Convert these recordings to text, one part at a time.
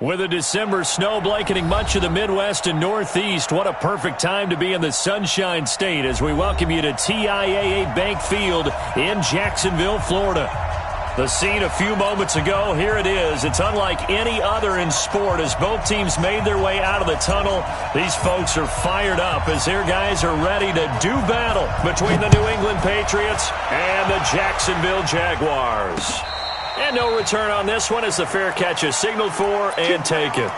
With a December snow blanketing much of the Midwest and Northeast, what a perfect time to be in the Sunshine State as we welcome you to TIAA Bank Field in Jacksonville, Florida. The scene a few moments ago, here it is. It's unlike any other in sport as both teams made their way out of the tunnel. These folks are fired up as their guys are ready to do battle between the New England Patriots and the Jacksonville Jaguars. And no return on this one as the fair catch is signaled for and taken.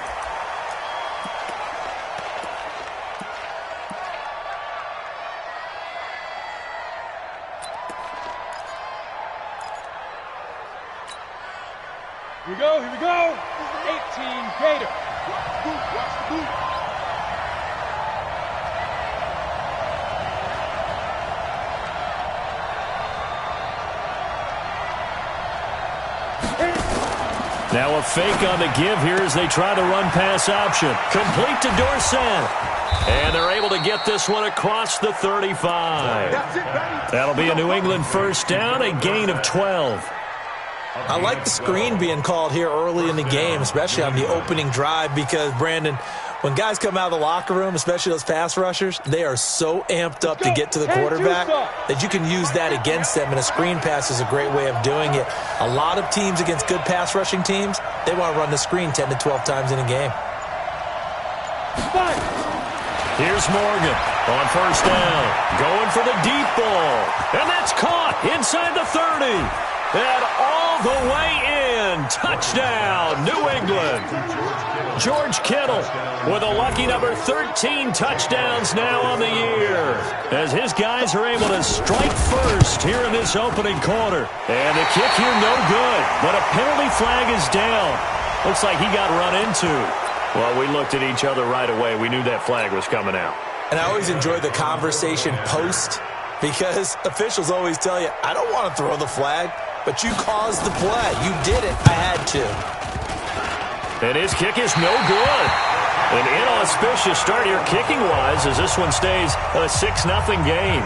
Here we go. 18 Gator. Watch the boot. Now a fake on the give here as they try the run-pass option. Complete to Dorsett. And they're able to get this one across the 35. That'll be a New England first down, a gain of 12. I like the screen being called here early in the game, especially on the opening drive, because, Brandon, when guys come out of the locker room, especially those pass rushers, they are so amped up to get to the quarterback that you can use that against them, and a screen pass is a great way of doing it. A lot of teams against good pass rushing teams, they want to run the screen 10 to 12 times in a game. Here's Morgan on first down, going for the deep ball, and that's caught inside the 30. And all the way in. Touchdown, New England. George Kittle with a lucky number 13 touchdowns now on the year as his guys are able to strike first here in this opening quarter. And the kick here no good, but a penalty flag is down. Looks like he got run into. Well, we looked at each other right away. We knew that flag was coming out. And I always enjoy the conversation post because officials always tell you, I don't want to throw the flag. But you caused the play. You did it. I had to. And his kick is no good. An inauspicious start here kicking-wise as this one stays a 6-0 game.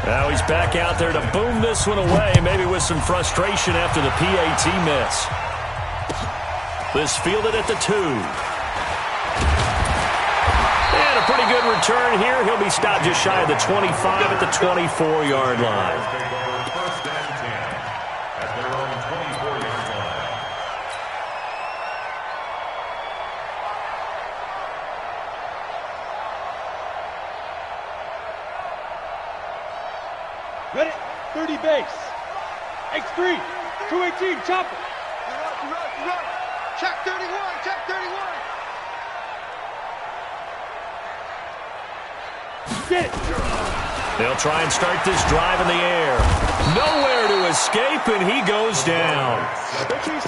Now he's back out there to boom this one away, maybe with some frustration after the PAT miss. This fielded at the 2. And a pretty good return here. He'll be stopped just shy of the 25 at the 24-yard line. Ready? 30 base. X3. 218. Chopper. Run. Check 31. Check 31. Get it. They'll try and start this drive in the air. Nowhere to escape, and he goes down.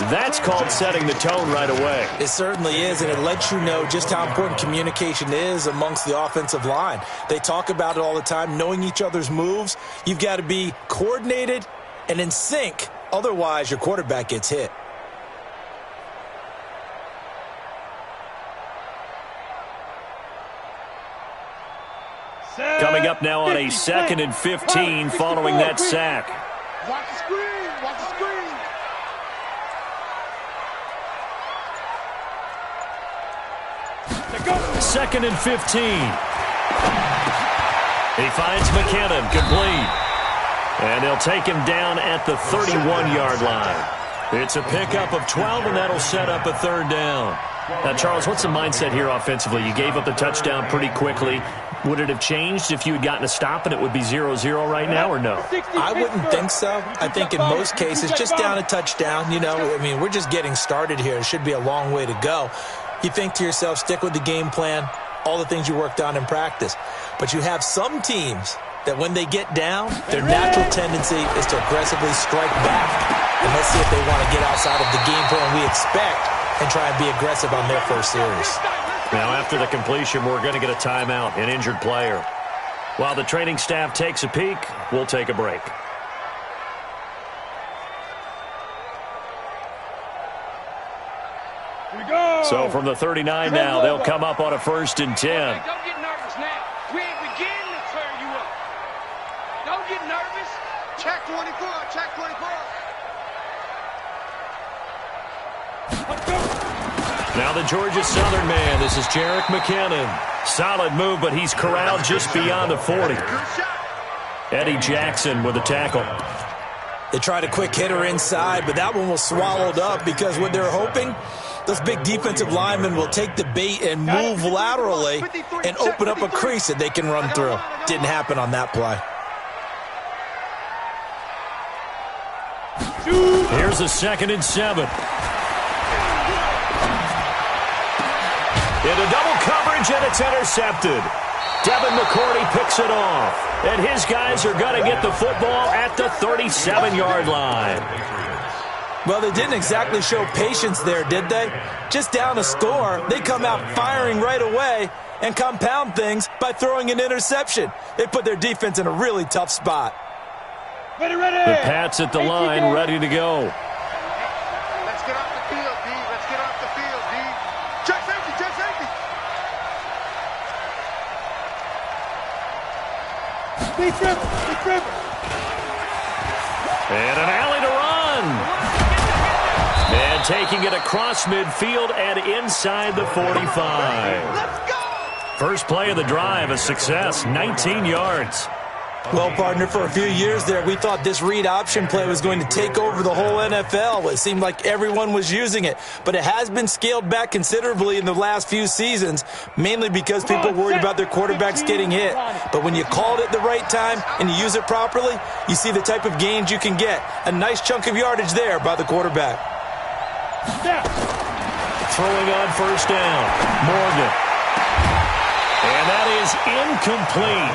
That's called setting the tone right away. It certainly is, and it lets you know just how important communication is amongst the offensive line. They talk about it all the time, knowing each other's moves. You've got to be coordinated and in sync. Otherwise, your quarterback gets hit. Coming up now on a 2nd and 15 following that sack. Watch the screen. Watch the screen. Second and 15. He finds McKinnon, complete. And they'll take him down at the 31-yard line. It's a pickup of 12, and that'll set up a 3rd down. Now, Charles, what's the mindset here offensively? You gave up the touchdown pretty quickly. Would it have changed if you had gotten a stop and it would be 0-0 right now, or no? I wouldn't think so. I think in most cases, just down a touchdown, we're just getting started here. It should be a long way to go. You think to yourself, stick with the game plan, all the things you worked on in practice. But you have some teams that when they get down, their natural tendency is to aggressively strike back. And let's see if they want to get outside of the game plan we expect and try and be aggressive on their first series. Now, after the completion, we're going to get a timeout, an injured player. While the training staff takes a peek, we'll take a break. Here we go. So from the 39 now, they'll come up on a 1st and 10. Don't get nervous now. We ain't beginning to tear you up. Don't get nervous. Check 24. Check 24. Now the Georgia Southern man. This is Jerick McKinnon. Solid move, but he's corralled just beyond the 40. Eddie Jackson with a tackle. They tried a quick hitter inside, but that one was swallowed up because what they're hoping, those big defensive linemen will take the bait and move laterally and open up a crease that they can run through. Didn't happen on that play. Here's a 2nd and 7. Into double coverage, and it's intercepted. Devin McCourty picks it off. And his guys are going to get the football at the 37-yard line. Well, they didn't exactly show patience there, did they? Just down a score, they come out firing right away and compound things by throwing an interception. They put their defense in a really tough spot. Ready. The Pats at the line, ready to go. Let's get off the field, D. Let's get off the field, D. Check safety, check safety. Big dribble. And an alley to run. And taking it across midfield and inside the 45. Let's go. First play of the drive, a success, 19 yards. Well, partner, for a few years there, we thought this read option play was going to take over the whole NFL. It seemed like everyone was using it, but it has been scaled back considerably in the last few seasons, mainly because people worried about their quarterbacks getting hit. But when you called it the right time and you use it properly, you see the type of gains you can get. A nice chunk of yardage there by the quarterback. Throwing on first down, Morgan. And that is incomplete.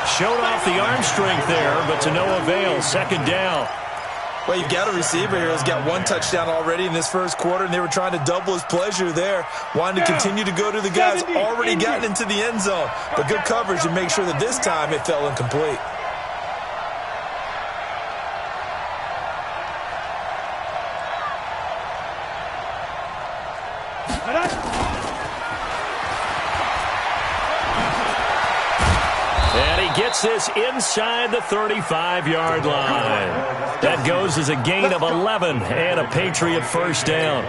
Showed off the arm strength there, but to no avail. 2nd down. Well, you've got a receiver here who's got one touchdown already in this first quarter, and they were trying to double his pleasure there, wanting to continue to go to the guys already gotten into the end zone. But good coverage to make sure that this time it fell incomplete. Gets this inside the 35-yard line. That goes as a gain of 11 and a Patriot first down.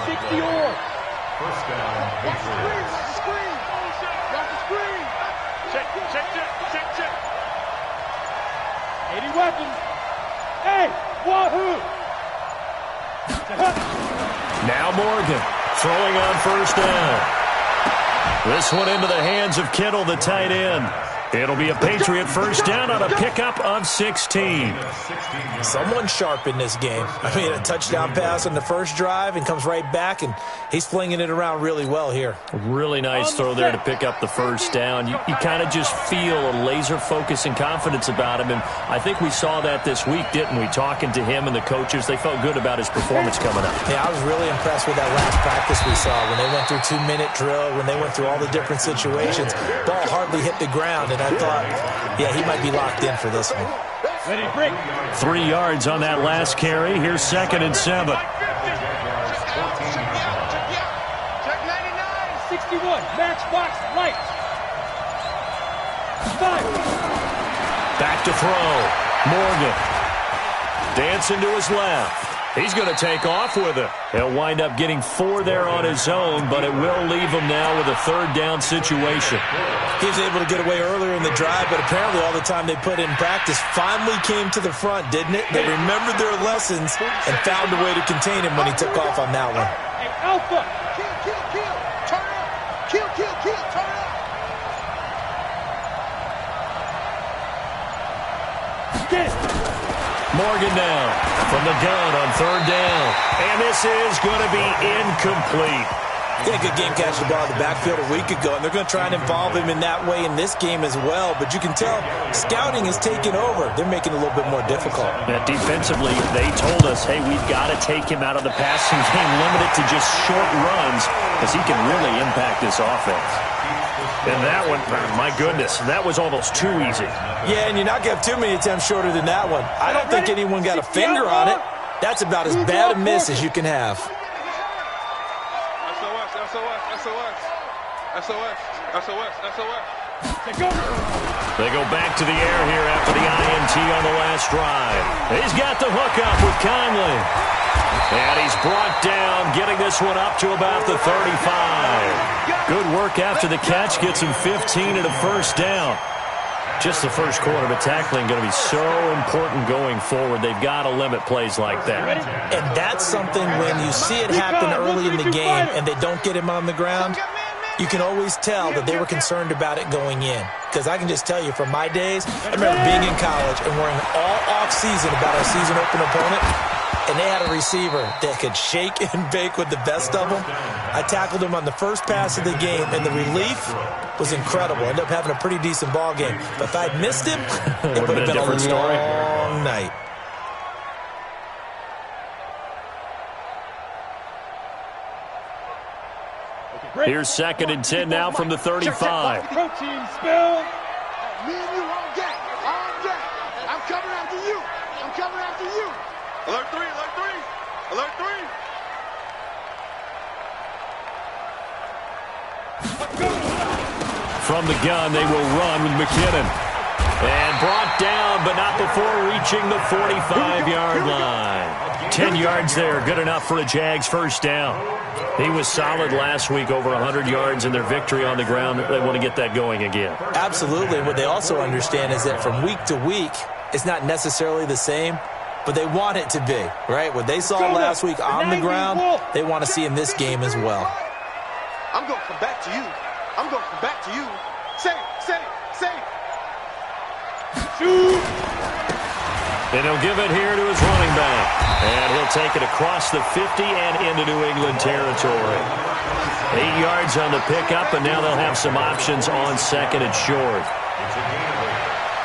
60 First down. Watch the screen. Watch the screen. Check. 80 weapons. Hey, wahoo! Now Morgan throwing on first down. This one into the hands of Kittle, the tight end. It'll be a Patriot first down on a pickup of 16. Someone sharp in this game. I mean, a touchdown pass on the first drive and comes right back, and he's flinging it around really well here. Really nice throw there to pick up the first down. You kind of just feel a laser focus and confidence about him, and I think we saw that this week, didn't we? Talking to him and the coaches, they felt good about his performance coming up. Yeah, I was really impressed with that last practice we saw when they went through 2-minute drill, when they went through all the different situations. Ball hardly hit the ground, and I thought, yeah, he might be locked in for this one. Ready, break. 3 yards on that last carry. Here's 2nd and 7. Check 99. 61. Matchbox lights. 5. Back to throw. Morgan. Dancing to his left. He's going to take off with it. He'll wind up getting 4 there on his own, but it will leave him now with a 3rd down situation. He was able to get away earlier in the drive, but apparently all the time they put in practice finally came to the front, didn't it? They remembered their lessons and found a way to contain him when he took off on that one. Hey, Alpha. Kill. Turn up. Kill. Turn up. Get it. Morgan now from the gun on 3rd down. And this is going to be incomplete. He had a good game catching the ball in the backfield a week ago, and they're going to try and involve him in that way in this game as well. But you can tell scouting is taking over. They're making it a little bit more difficult. Defensively, they told us, hey, we've got to take him out of the passing game, limit it to just short runs, because he can really impact this offense. And that one, my goodness, that was almost too easy. Yeah, and you're not going to have too many attempts shorter than that one. I don't think anyone got a finger on it. That's about as bad a miss as you can have. SOS. They go back to the air here after the INT on the last drive. He's got the hook up with Conley. And he's brought down, getting this one up to about the 35. Good work after the catch. Gets him 15 and a first down. Just the first quarter, but tackling going to be so important going forward. They've got to limit plays like that. And that's something when you see it happen early in the game and they don't get him on the ground, you can always tell that they were concerned about it going in. Because I can just tell you from my days, I remember being in college and worrying all off-season about our season open opponent, and they had a receiver that could shake and bake with the best of them. I tackled him on the first pass of the game, and the relief was incredible. Ended up having a pretty decent ball game. But if I'd missed him, it would have been a long night. Here's 2nd and 10 now from the 35. Protein spill. Me and you on deck. On deck. I'm coming after you. I'm coming after you. Alert 3, alert 3. Alert 3. From the gun, they will run with McKinnon. And brought down, but not before reaching the 45-yard line. 10 yards there, good enough for a Jags first down. He was solid last week, over 100 yards in their victory on the ground. They want to get that going again. Absolutely. What they also understand is that from week to week, it's not necessarily the same, but they want it to be, right? What they saw last week on the ground, they want to see in this game as well. I'm going to come back to you. I'm going to come back to you. Say it, say it, say it. Shoot. And he'll give it here to his running back. And he'll take it across the 50 and into New England territory. 8 yards on the pickup, and now they'll have some options on 2nd and short. It's a gain of 8.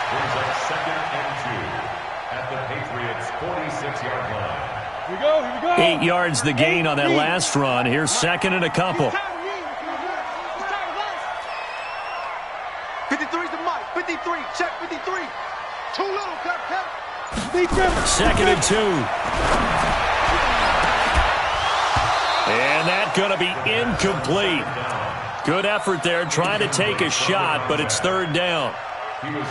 Brings up 2nd and 2 at the Patriots' 46-yard line. Here we go, here we go. 8 yards the gain on that last run. Here's 2nd and a couple. 53's the mic. 53. Check 53. Too little, cut. 2nd and 2. And that's going to be incomplete. Good effort there, trying to take a shot, but it's 3rd down.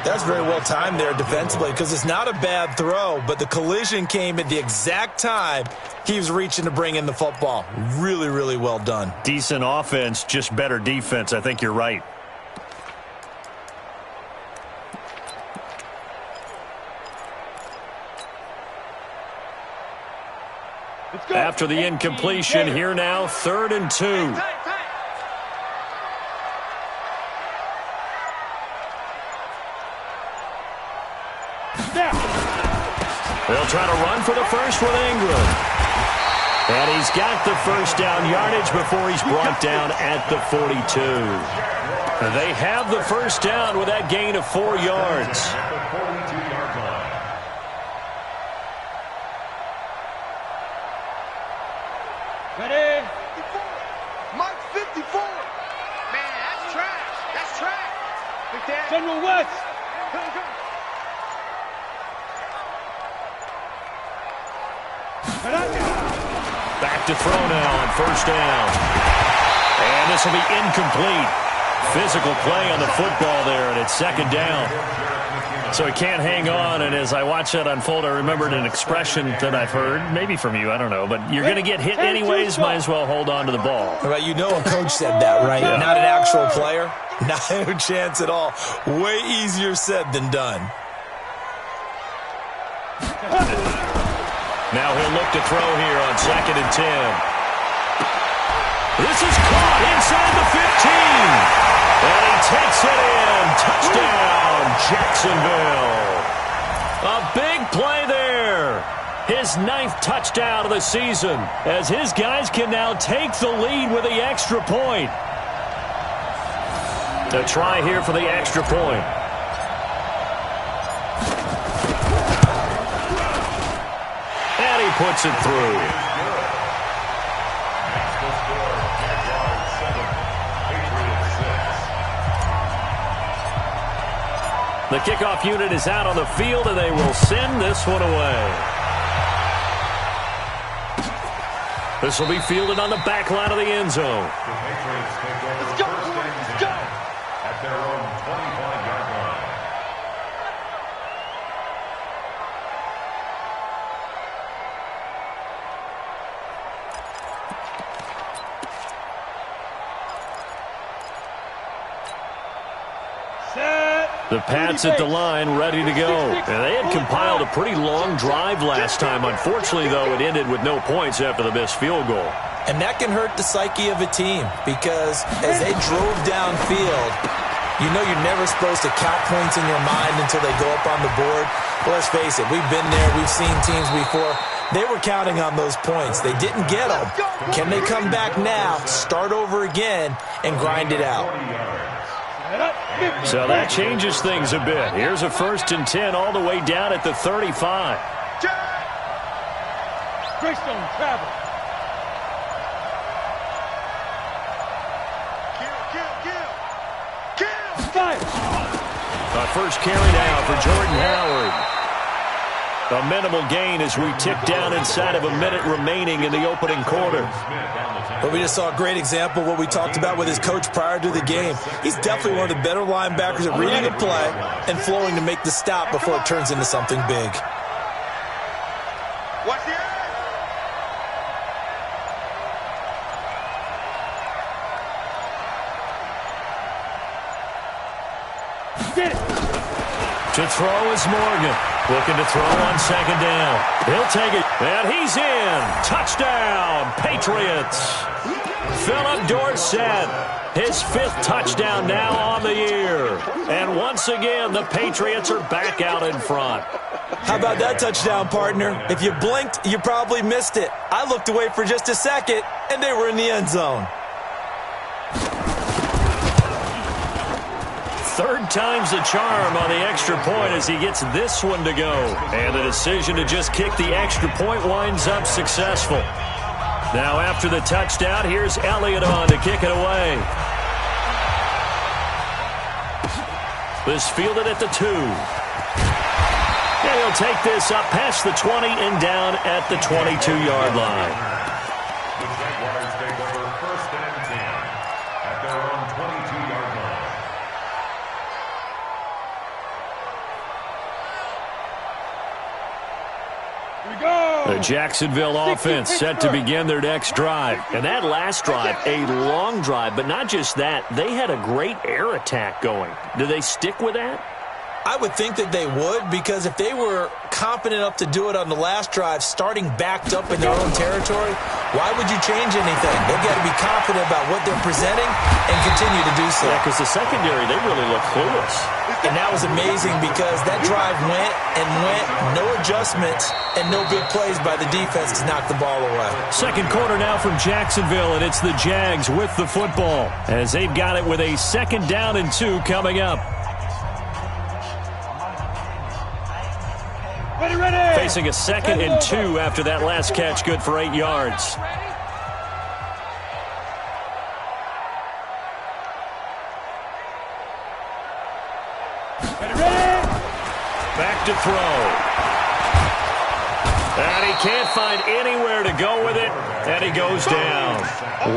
That's very well timed there defensively because it's not a bad throw, but the collision came at the exact time he was reaching to bring in the football. Really, really well done. Decent offense, just better defense. I think you're right. After the incompletion, here now, 3rd and 2. They'll try to run for the first with Ingram. And he's got the first down yardage before he's brought down at the 42. They have the first down with that gain of 4 yards. Ready? Mike 54. Man, that's trash. That's trash. Big Dad. General West. Back to throw now on first down. And this will be incomplete. Physical play on the football there, and it's 2nd down. So he can't hang on, and as I watch that unfold, I remembered an expression that I've heard, maybe from you, I don't know, but you're going to get hit anyways, might as well hold on to the ball. Right, you know a coach said that, right? Yeah. Not an actual player. No chance at all. Way easier said than done. Now he'll look to throw here on 2nd and 10. This is caught inside the 15. And he takes it in. Touchdown, Jacksonville. A big play there. His 9th touchdown of the season as his guys can now take the lead with the extra point. A try here for the extra point. And he puts it through. The kickoff unit is out on the field, and they will send this one away. This will be fielded on the back line of the end zone. Let's go. Let's go. At their own The Pats at the line, ready to go. And they had compiled a pretty long drive last time. Unfortunately, though, it ended with no points after the missed field goal. And that can hurt the psyche of a team because as they drove downfield, you know you're never supposed to count points in your mind until they go up on the board. But let's face it, we've been there. We've seen teams before. They were counting on those points. They didn't get them. Can they come back now, start over again, and grind it out? So that changes things a bit. Here's a 1st and 10 all the way down at the 35. Greystone travel. A first carry now for Jordan Howard. A minimal gain as we tick down inside of a minute remaining in the opening quarter. But we just saw a great example of what we talked about with his coach prior to the game. He's definitely one of the better linebackers at reading a play and flowing to make the stop before it turns into something big. Watch the eye. Get it. To throw is Morgan. Looking to throw on 2nd down. He'll take it. And he's in. Touchdown, Patriots. Philip Dorsett, his 5th touchdown now on the year. And once again, the Patriots are back out in front. How about that touchdown, partner? If you blinked, you probably missed it. I looked away for just a second, and they were in the end zone. 3rd time's the charm on the extra point as he gets this one to go. And the decision to just kick the extra point winds up successful. Now after the touchdown, here's Elliott on to kick it away. This fielded at the 2. And he'll take this up past the 20 and down at the 22-yard line. The Jaguars take over 1st and 10 at their own 22-yard line. The Jacksonville offense set to begin their next drive. And that last drive, a long drive, but not just that. They had a great air attack going. Do they stick with that? I would think that they would, because if they were confident enough to do it on the last drive, starting backed up in their own territory, why would you change anything? They've got to be confident about what they're presenting and continue to do so. Yeah, because the secondary, they really look clueless. And that was amazing because that drive went and went, no adjustments, and no big plays by the defense to knock the ball away. 2nd quarter now from Jacksonville, and it's the Jags with the football as they've got it with a 2nd down and 2 coming up. Ready. Facing a 2nd and 2 after that last catch, good for 8 yards. Back to throw. And he can't find anywhere to go with it, and he goes down.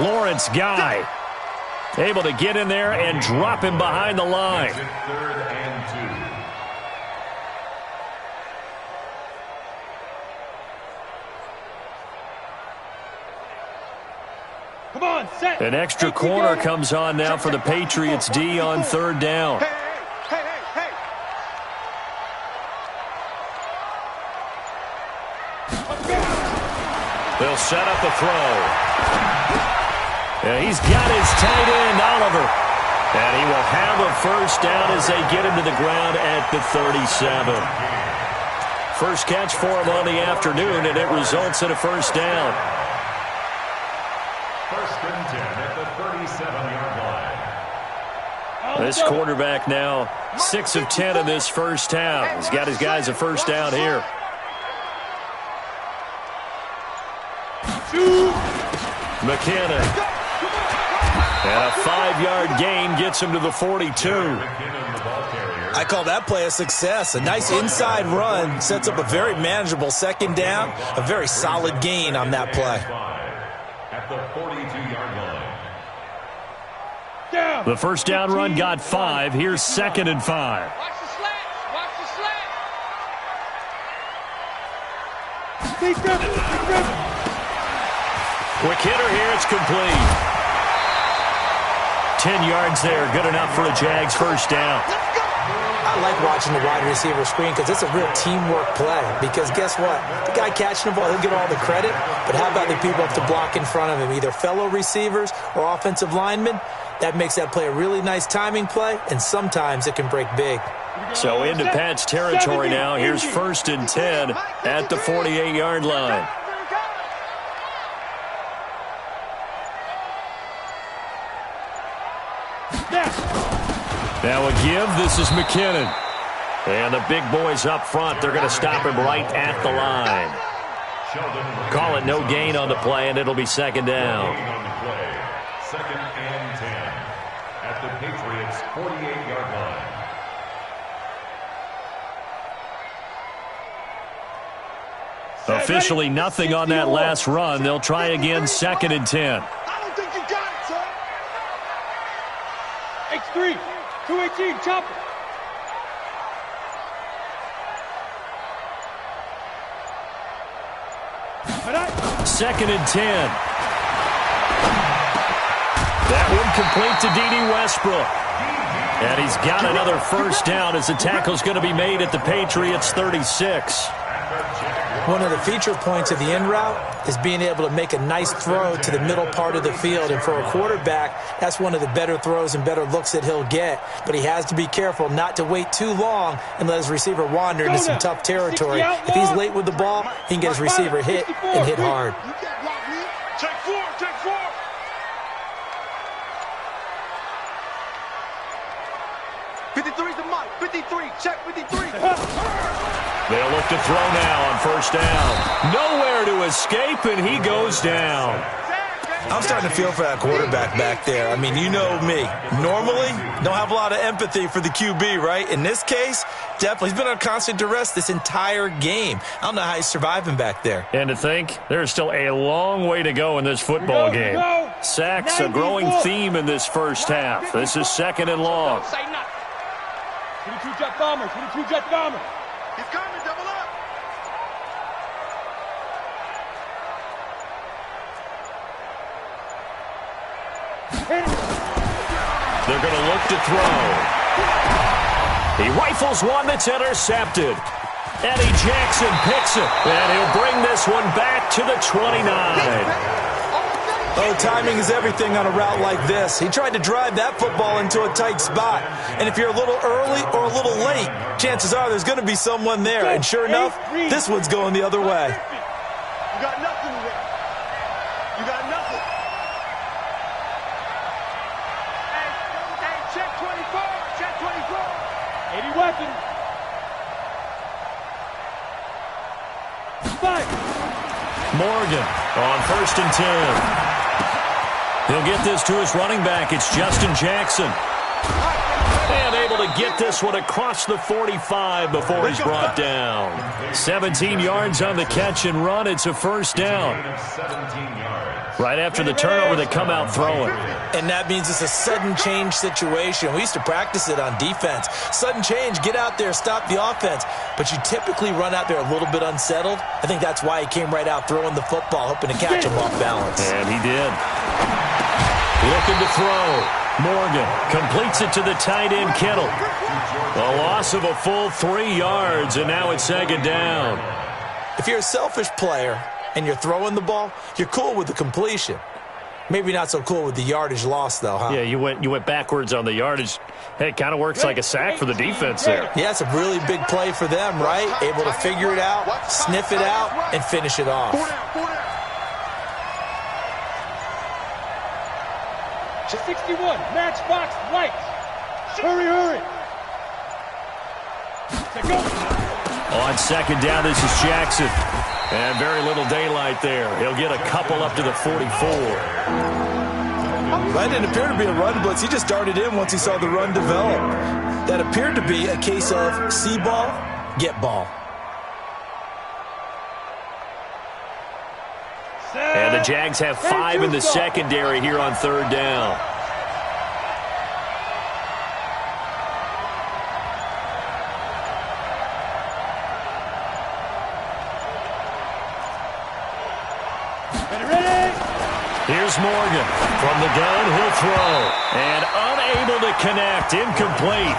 Lawrence Guy able to get in there and drop him behind the line. 3rd and 2. Come on, set. An extra corner comes on now for the Patriots D on 3rd down. Hey. They'll set up a throw. And he's got his tight end, Oliver. And he will have a 1st down as they get him to the ground at the 37. First catch for him on the afternoon, and it results in a 1st down. 1st and 10 at the 37-yard line. This quarterback now 6 of 10 in this first half. He's got his guys a 1st down here. McKinnon. And a 5-yard gain gets him to the 42. I call that play a success. A nice inside run sets up a very manageable 2nd down. A very solid gain on that play. At the 42-yard line. The 1st down run got 5. Here's 2nd and 5. Watch the slats. Watch the slats. Quick Quick hitter here. It's complete. 10 yards there. Good enough for a Jags first down. I like watching the wide receiver screen because it's a real teamwork play. Because guess what? The guy catching the ball, he'll get all the credit. But how about the people up to block in front of him, either fellow receivers or offensive linemen? That makes that play a really nice timing play, and sometimes it can break big. So into Pat's territory now. Here's 1st and 10 at the 48-yard line. Now a give. This is McKinnon. And the big boys up front, they're going to stop him right at the line. Call it no gain on the play, and it'll be 2nd down. 2nd and 10 at the Patriots' 48-yard line. Officially nothing on that last run. They'll try again, 2nd and 10. I don't think you got it, son. X3, 218, chopper. Second and 10. That one complete to D.D. Westbrook. And he's got another first down as the tackle's going to be made at the Patriots' 36. One of the feature points of the in route is being able to make a nice throw to the middle part of the field. And for a quarterback, that's one of the better throws and better looks that he'll get. But he has to be careful not to wait too long and let his receiver wander into some tough territory. If he's late with the ball, he can get his receiver hit and hit hard. Check 4, check 4. '53's the mic. 53, check 53. They'll look to throw now on first down. Nowhere to escape, and he goes down. I'm starting to feel for that quarterback back there. I mean, you know me. Normally, don't have a lot of empathy for the QB, right? In this case, definitely. He's been on constant duress this entire game. I don't know how he's surviving back there. And to think, there's still a long way to go in this football game. Sacks, a growing theme in this first half. This is 2nd and long. 22 jet bomber, 22 jet bomber. He's coming, double up. They're going to look to throw. He rifles one that's intercepted. Eddie Jackson picks it, and he'll bring this one back to the 29. Oh, timing is everything on a route like this. He tried to drive that football into a tight spot. And if you're a little early or a little late, chances are there's going to be someone there. And sure enough, this one's going the other way. You got nothing there. You got nothing. Hey, check 24. Check 24. 80 weapon. 5. Morgan on 1st and 10. He'll get this to his running back. It's Justin Jackson. And able to get this one across the 45 before he's brought down. 17 yards on the catch and run. It's a first down. Right after the turnover, they come out throwing. And that means it's a sudden change situation. We used to practice it on defense. Sudden change, get out there, stop the offense. But you typically run out there a little bit unsettled. I think that's why he came right out throwing the football, hoping to catch him off balance. And he did. Looking to throw. Morgan completes it to the tight end, Kittle. A loss of a full 3 yards, and now it's 2nd down. If you're a selfish player and you're throwing the ball, you're cool with the completion. Maybe not so cool with the yardage loss, though, huh? Yeah, you went backwards on the yardage. Hey, it kind of works like a sack for the defense there. Yeah, it's a really big play for them, right? Able to figure it out, sniff it out, and finish it off. 61, matchbox lights. Hurry, hurry. Go. On 2nd down, this is Jackson. And very little daylight there. He'll get a couple up to the 44. That didn't appear to be a run blitz. He just darted in once he saw the run develop. That appeared to be a case of see ball, get ball. And the Jags have 5 in the secondary here on 3rd down. Here's Morgan. From the gun, he'll throw. And unable to connect. Incomplete.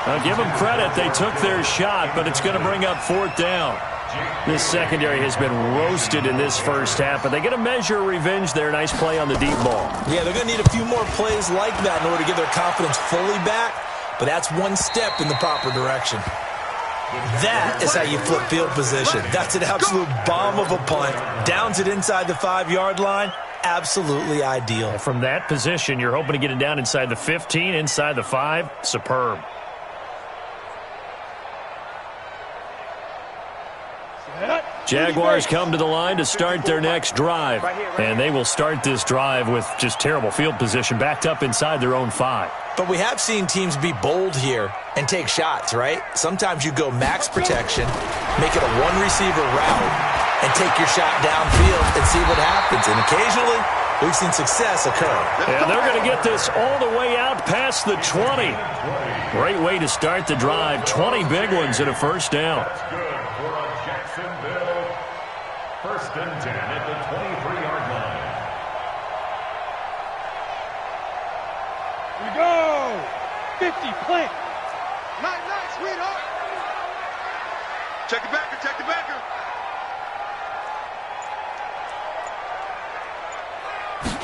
Now, give them credit. They took their shot, but it's going to bring up fourth down. This secondary has been roasted in this first half, but they get a measure of revenge there. Nice play on the deep ball. Yeah, they're going to need a few more plays like that in order to get their confidence fully back, but that's one step in the proper direction. That is how you flip field position. That's an absolute bomb of a punt. Downs it inside the 5-yard line. Absolutely ideal. From that position, you're hoping to get it down inside the 15, inside the 5. Superb. Jaguars come to the line to start their next drive. And they will start this drive with just terrible field position, backed up inside their own 5. But we have seen teams be bold here and take shots, right? Sometimes you go max protection, make it a one-receiver route, and take your shot downfield and see what happens. And occasionally, we've seen success occur. And they're going to get this all the way out past the 20. Great way to start the drive. 20 big ones and a first down. First and 10 at the 23-yard line. Here we go. 50, plant. Nice, sweetheart. Check the backer, check the backer.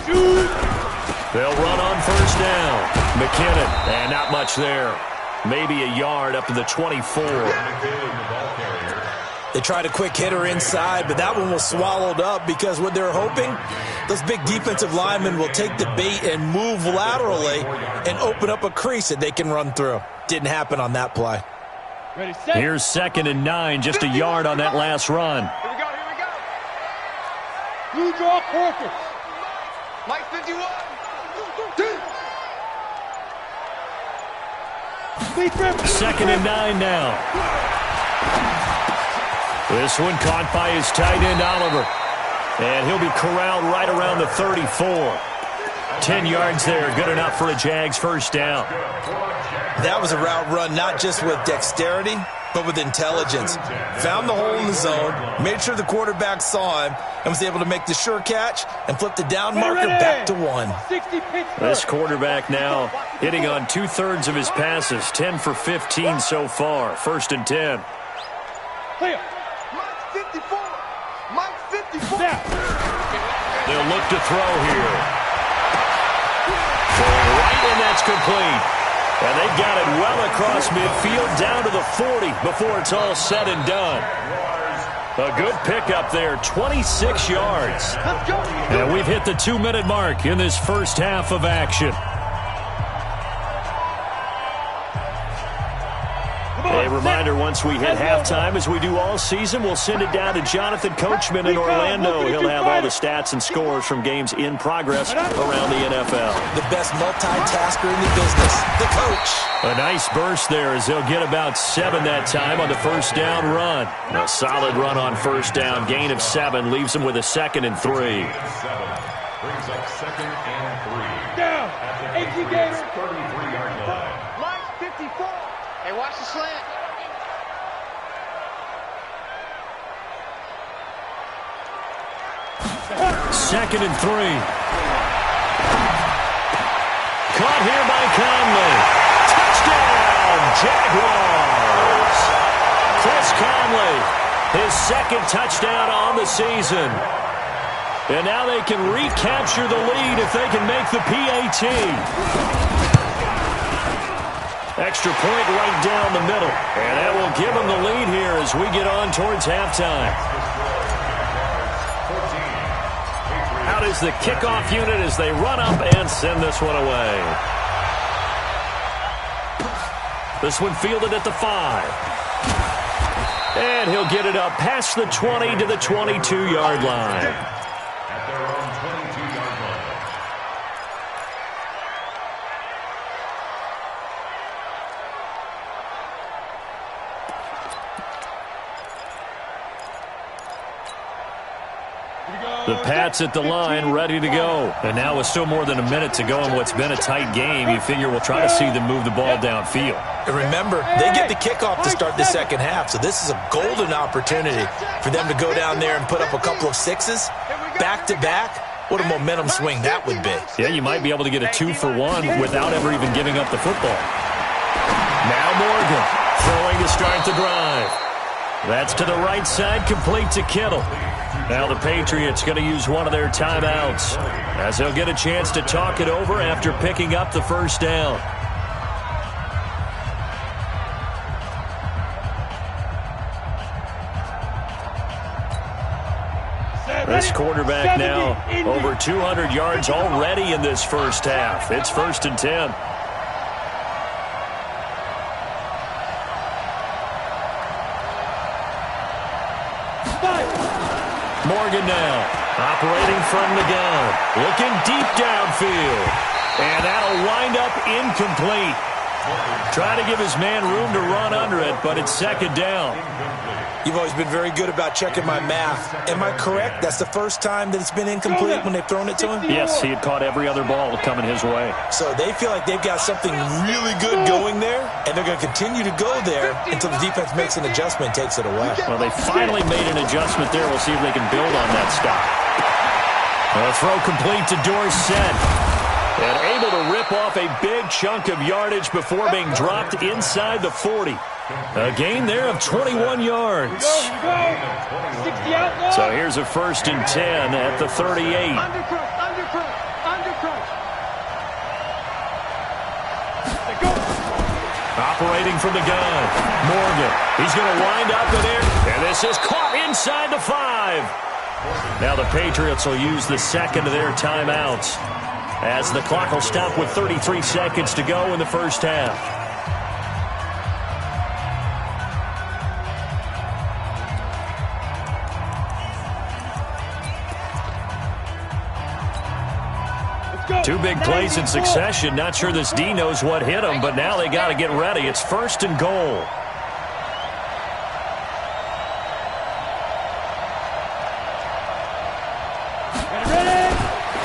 Shoot. They'll run on first down. McKinnon, and not much there. Maybe a yard up to the 24. They tried a quick hitter inside, but that one was swallowed up because what they're hoping, those big defensive linemen will take the bait and move laterally and open up a crease that they can run through. Didn't happen on that play. Ready, set. Here's 2nd and 9, just a yard on that last run. Here we go. Blue draw quarters. Mike 51. Second and 9 now. This one caught by his tight end, Oliver. And he'll be corralled right around the 34. 10 yards there, good enough for a Jags first down. That was a route run not just with dexterity, but with intelligence. Found the hole in the zone, made sure the quarterback saw him, and was able to make the sure catch and flip the down marker back to 1. 60 This quarterback now hitting on 2/3 of his passes, 10 for 15 so far. 1st and 10. Clear. Mike 54. Mike 54. Snap. They'll look to throw here. Throwing right, and that's complete. And they got it well across midfield down to the 40 before it's all said and done. A good pickup there, 26 yards. Let's go. And we've hit the 2-minute mark in this first half of action. A reminder, once we hit halftime, as we do all season, we'll send it down to Jonathan Coachman in Orlando. He'll have all the stats and scores from games in progress around the NFL. The best multitasker in the business, the coach. A nice burst there as they'll get about 7 that time on the first down run. A solid run on first down. Gain of 7 leaves them with a 2nd and 3. Brings up 2nd and 3. Down. 18 Gators. 33-yard line. Mike 54. Hey, watch the slant. 2nd and 3. Caught here by Conley. Touchdown, Jaguars. Chris Conley, his 2nd touchdown on the season. And now they can recapture the lead if they can make the PAT. Extra point right down the middle. And that will give them the lead here as we get on towards halftime. Out is the kickoff unit as they run up and send this one away. This one fielded at the 5. And he'll get it up past the 20 to the 22-yard line. At their own 22-yard line. The Pats at the line, ready to go. And now with still more than a minute to go in what's been a tight game, you figure we'll try to see them move the ball downfield. And remember, they get the kickoff to start the second half, so this is a golden opportunity for them to go down there and put up a couple of 6s back-to-back What a momentum swing that would be. Yeah, you might be able to get a 2-for-1 without ever even giving up the football. Now Morgan throwing to start the drive. That's to the right side, complete to Kittle. Now the Patriots going to use one of their timeouts as they'll get a chance to talk it over after picking up the first down. This quarterback now over 200 yards already in this first half. It's 1st and 10. Morgan now, operating from the gun, looking deep downfield, and that'll wind up incomplete. Trying to give his man room to run under it, but it's 2nd down. You've always been very good about checking my math. Am I correct? That's the first time that it's been incomplete when they've thrown it to him? Yes, he had caught every other ball coming his way. So they feel like they've got something really good going there, and they're going to continue to go there until the defense makes an adjustment and takes it away. Well, they finally made an adjustment there. We'll see if they can build on that stop. A throw complete to Dorsett. And able to rip off a big chunk of yardage before being dropped inside the 40. A gain there of 21 yards. So here's a 1st and 10 at the 38. Operating from the gun, Morgan. He's going to wind up in there, and this is caught inside the 5. Now the Patriots will use the second of their timeouts as the clock will stop with 33 seconds to go in the first half. Two big plays in succession. Not sure this D knows what hit him, but now they got to get ready. It's 1st and goal.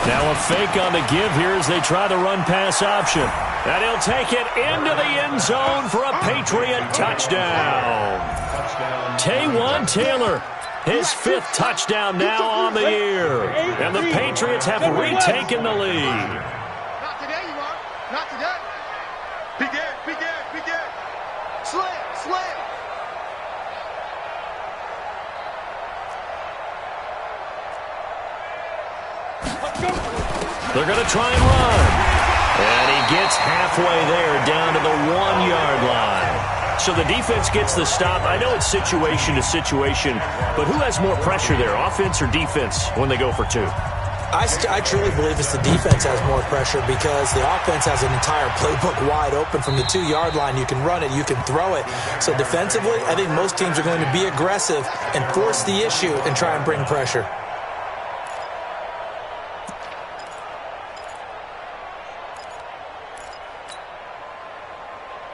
Now a fake on the give here as they try the run-pass option. And he'll take it into the end zone for a Patriot touchdown. Taywan Taylor, his 5th touchdown now on the year. And the Patriots have retaken the lead. Not today, you are. Not today. Be good. Slam. They're going to try and run. And he gets halfway there down to the 1-yard line. So the defense gets the stop. I know it's situation to situation, but who has more pressure there, offense or defense, when they go for 2? I truly believe it's the defense has more pressure because the offense has an entire playbook wide open from the 2-yard line. You can run it, you can throw it. So defensively, I think most teams are going to be aggressive and force the issue and try and bring pressure.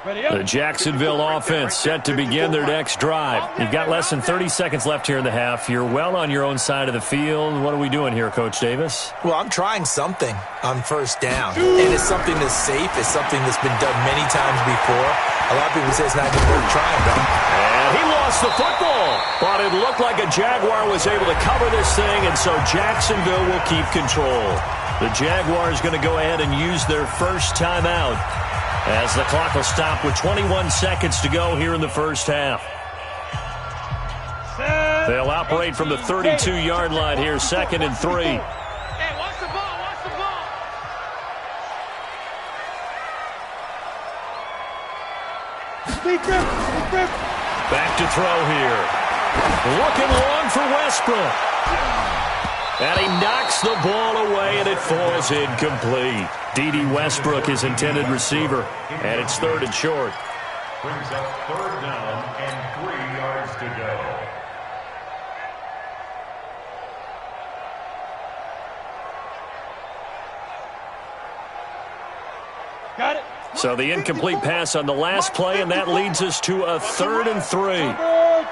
The Jacksonville offense set to begin their next drive. You've got less than 30 seconds left here in the half. You're well on your own side of the field. What are we doing here, Coach Davis? Well, I'm trying something on 1st down. And it's something that's safe. It's something that's been done many times before. A lot of people say it's not even worth trying, though. And he lost the football. But it looked like a Jaguar was able to cover this thing, and so Jacksonville will keep control. The Jaguars going to go ahead and use their first timeout as the clock will stop with 21 seconds to go here in the first half. They'll operate from the 32-yard line here, 2nd and 3. Hey, watch the ball, watch the ball. Back to throw here. Looking long for Westbrook. And he knocks the ball away, and it falls incomplete. D.D. Westbrook, his intended receiver, and it's 3rd and short. Brings up 3rd down and 3 yards to go. Got it. So the incomplete pass on the last play, and that leads us to a 3rd and 3.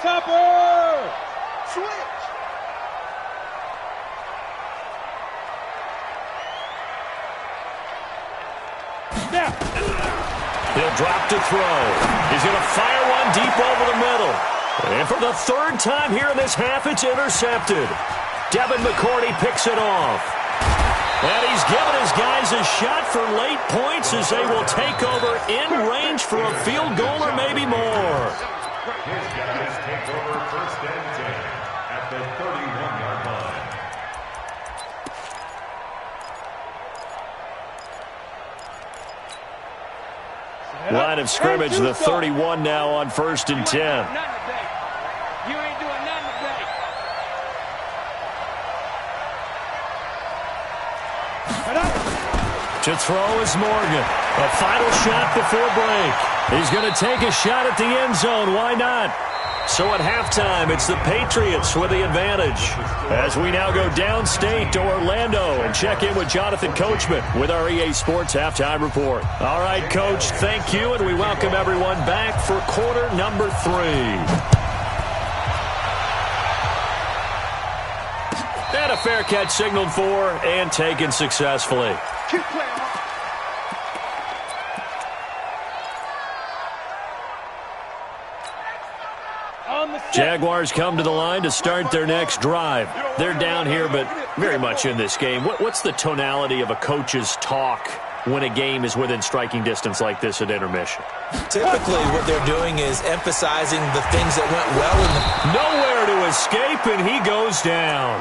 Topper! Switch. Snap. He'll drop to throw. He's going to fire one deep over the middle. And for the 3rd time here in this half, it's intercepted. Devin McCourty picks it off. And he's given his guys a shot for late points as they will take over in range for a field goal or maybe more. His guys take over 1st and 10 at the 31-yard line. Line of scrimmage, the 31 now on 1st and 10. You ain't doing nothing today. To throw is Morgan. A final shot before break. He's going to take a shot at the end zone. Why not? So at halftime, it's the Patriots with the advantage. As we now go downstate to Orlando and check in with Jonathan Coachman with our EA Sports Halftime Report. All right, Coach, thank you, and we welcome everyone back for quarter number 3. And a fair catch signaled for and taken successfully. Keep playing. Jaguars come to the line to start their next drive. They're down here, but very much in this game. What's the tonality of a coach's talk when a game is within striking distance like this at intermission? Typically, what they're doing is emphasizing the things that went well in the... Nowhere to escape, and he goes down.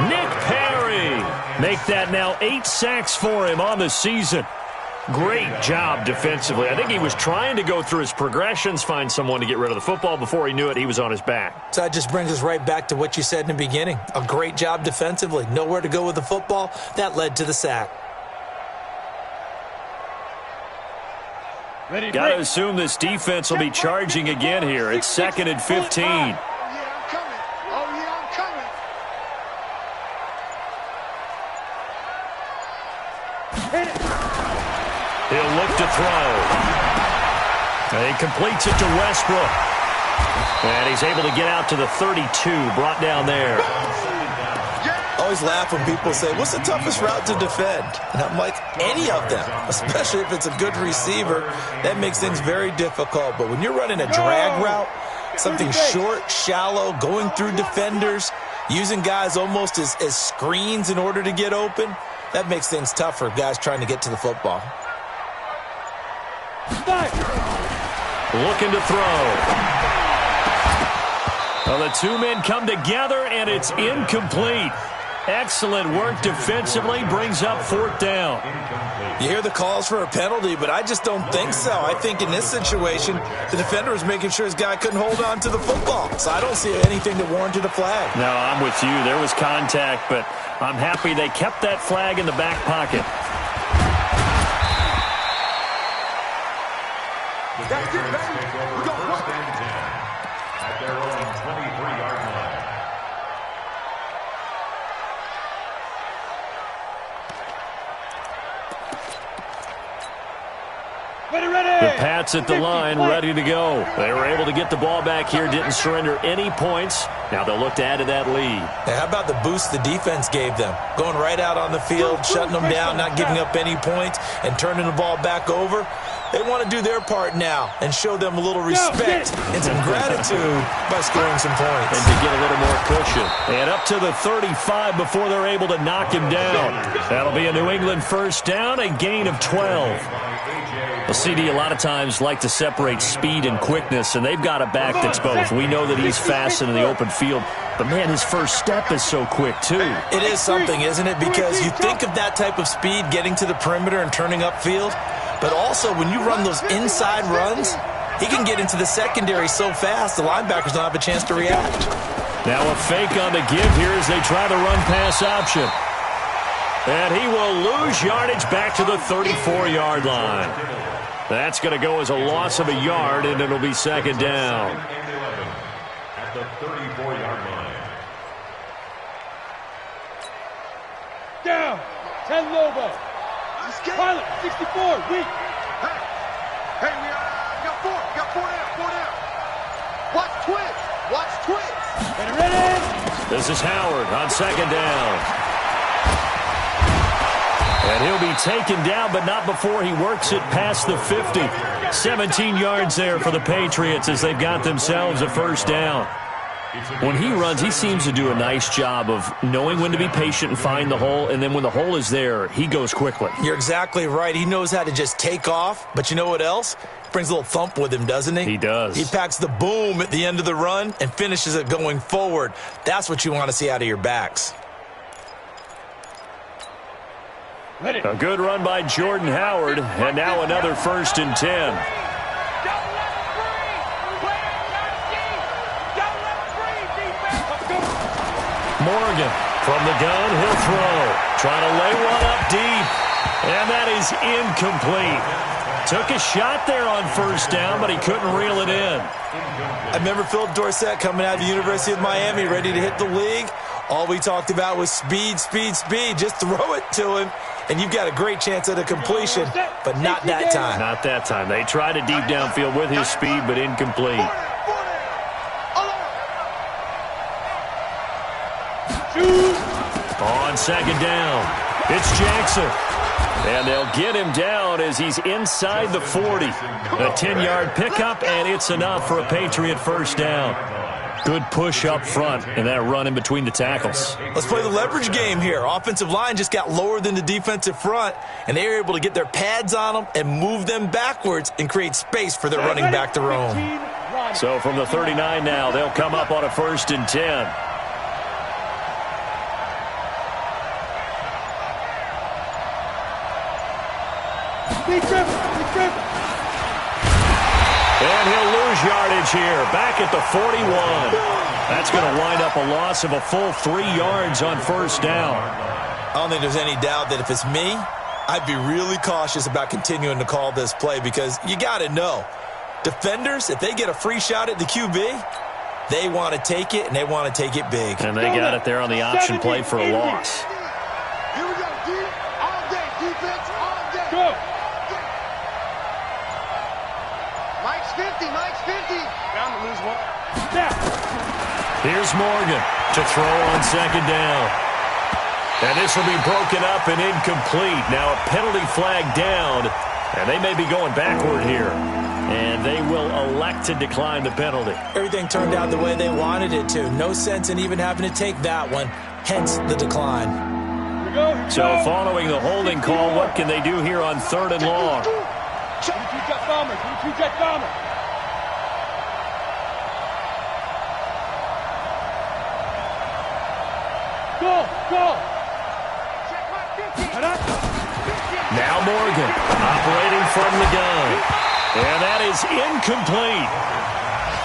Nick Perry. Make that now 8 sacks for him on the season. Great job defensively. I think he was trying to go through his progressions, find someone to get rid of the football. Before he knew it, he was on his back. So that just brings us right back to what you said in the beginning. A great job defensively. Nowhere to go with the football. That led to the sack. Got to assume this defense will be charging again here. It's 2nd and 15. Oh, yeah, I'm coming. Oh, yeah, I'm coming. He'll look to throw. And he completes it to Westbrook. And he's able to get out to the 32, brought down there. I always laugh when people say, what's the toughest route to defend? And I'm like, any of them, especially if it's a good receiver. That makes things very difficult. But when you're running a drag route, something short, shallow, going through defenders, using guys almost as screens in order to get open, that makes things tough for guys trying to get to the football. Looking to throw. Well, the two men come together, and it's incomplete. Excellent work defensively, brings up 4th down. You hear the calls for a penalty, but I just don't think so. I think in this situation, the defender was making sure his guy couldn't hold on to the football. So I don't see anything that warranted a flag. No, I'm with you. There was contact, but I'm happy they kept that flag in the back pocket. That's it, baby. We're going to 1st and 10 at their own 23-yard line. The Pats at the line, ready to go. They were able to get the ball back here, didn't surrender any points. Now they'll look to add to that lead. Hey, how about the boost the defense gave them? Going right out on the field, shutting them down, not giving up any points, and turning the ball back over. They want to do their part now and show them a little respect and some gratitude by scoring some points. And to get a little more cushion. And up to the 35 before they're able to knock him down. That'll be a New England 1st down, a gain of 12. Well, CD, a lot of times like to separate speed and quickness, and they've got a back that's both. We know that he's fast in the open field, but, man, his first step is so quick, too. It is something, isn't it? Because you think of that type of speed getting to the perimeter and turning upfield, but also when you run those inside runs, he can get into the secondary so fast the linebackers don't have a chance to react. Now a fake on the give here as they try the run-pass option. And he will lose yardage back to the 34-yard line. That's going to go as a loss of a yard, and it'll be 2nd down. At the 34-yard line. Down. 10 Lobo. Pilot, 64, weak. Hey, we got 4. Got 4 down. Watch twins. Ready, ready. This is Howard on 2nd down. And he'll be taken down, but not before he works it past the 50. 17 yards there for the Patriots as they've got themselves a 1st down. When he runs, he seems to do a nice job of knowing when to be patient and find the hole, and then when the hole is there, he goes quickly. You're exactly right. He knows how to just take off, but you know what else? Brings a little thump with him, doesn't he? He does. He packs the boom at the end of the run and finishes it going forward. That's what you want to see out of your backs. A good run by Jordan Howard, and now another 1st and 10. Morgan from the gun, he'll throw. Trying to lay one up deep, and that is incomplete. Took a shot there on 1st down, but he couldn't reel it in. I remember Philip Dorsett coming out of the University of Miami ready to hit the league. All we talked about was speed, speed, speed. Just throw it to him, and you've got a great chance at a completion, but not that time. Not that time. They tried a deep downfield with his speed, but incomplete. On 2nd down, it's Jackson. And they'll get him down as he's inside the 40. A 10-yard pickup, and it's enough for a Patriot 1st down. Good push up front, and that run in between the tackles. Let's play the leverage game here. Offensive line just got lower than the defensive front, and they were able to get their pads on them and move them backwards and create space for their running back to roam. So from the 39 now, they'll come up on a 1st and 10. And he'll lose yardage here, back at the 41. That's going to wind up a loss of a full 3 yards on 1st down. I don't think there's any doubt that if it's me, I'd be really cautious about continuing to call this play because you got to know, defenders, if they get a free shot at the QB, they want to take it, and they want to take it big. And they got it there on the option play for a loss. Here we go, D. All day, defense, all day. Go. Mike's 50, Mike's 50. Down to lose one. Snap. Here's Morgan to throw on 2nd down. And this will be broken up and incomplete. Now a penalty flag down, and they may be going backward here. And they will elect to decline the penalty. Everything turned out the way they wanted it to. No sense in even having to take that one, hence the decline. Here we go. So following the holding call, what can they do here on 3rd and long? 22 jet bomber. 22 jet bomber. Go. Go. Now Morgan operating from the gun. And that is incomplete.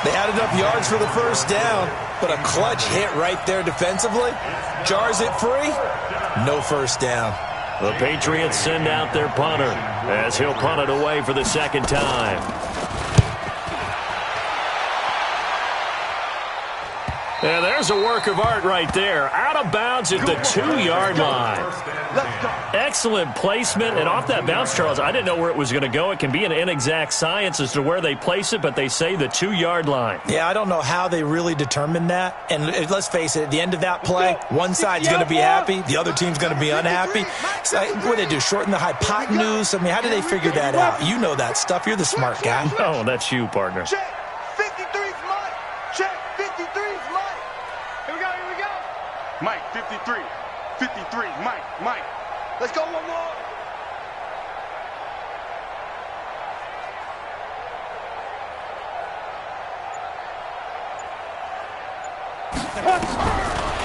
They had enough yards for the 1st down, but a clutch hit right there defensively. Jars it free. No 1st down. The Patriots send out their punter as he'll punt it away for the 2nd time. And there's a work of art right there. Out of bounds at the 2-yard line. Excellent placement. And off that bounce, Charles, I didn't know where it was going to go. It can be an inexact science as to where they place it, but they say the 2-yard line. Yeah, I don't know how they really determined that. And let's face it, at the end of that play, one side's going to be happy, the other team's going to be unhappy. So what do they do, shorten the hypotenuse? I mean, how do they figure that out? You know that stuff. You're the smart guy. Oh, that's you, partner. Check. 53's Mike. Check. 53's Mike. Here we go, here we go. Mike, 53. 53. Mike. Let's go one more.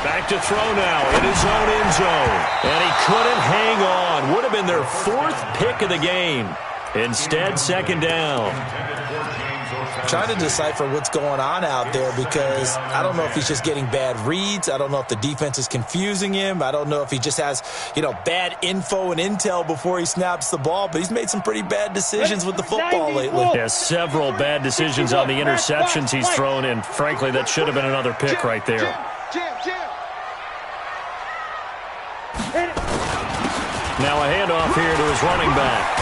Back to throw now in his own end zone. And he couldn't hang on. Would have been their 4th pick of the game. Instead, 2nd down. Trying to decipher what's going on out there because I don't know if he's just getting bad reads. I don't know if the defense is confusing him. I don't know if he just has, bad info and intel before he snaps the ball, but he's made some pretty bad decisions with the football lately. Has several bad decisions on the interceptions he's thrown, and frankly, that should have been another pick right there. Jim. Now a handoff here to his running back.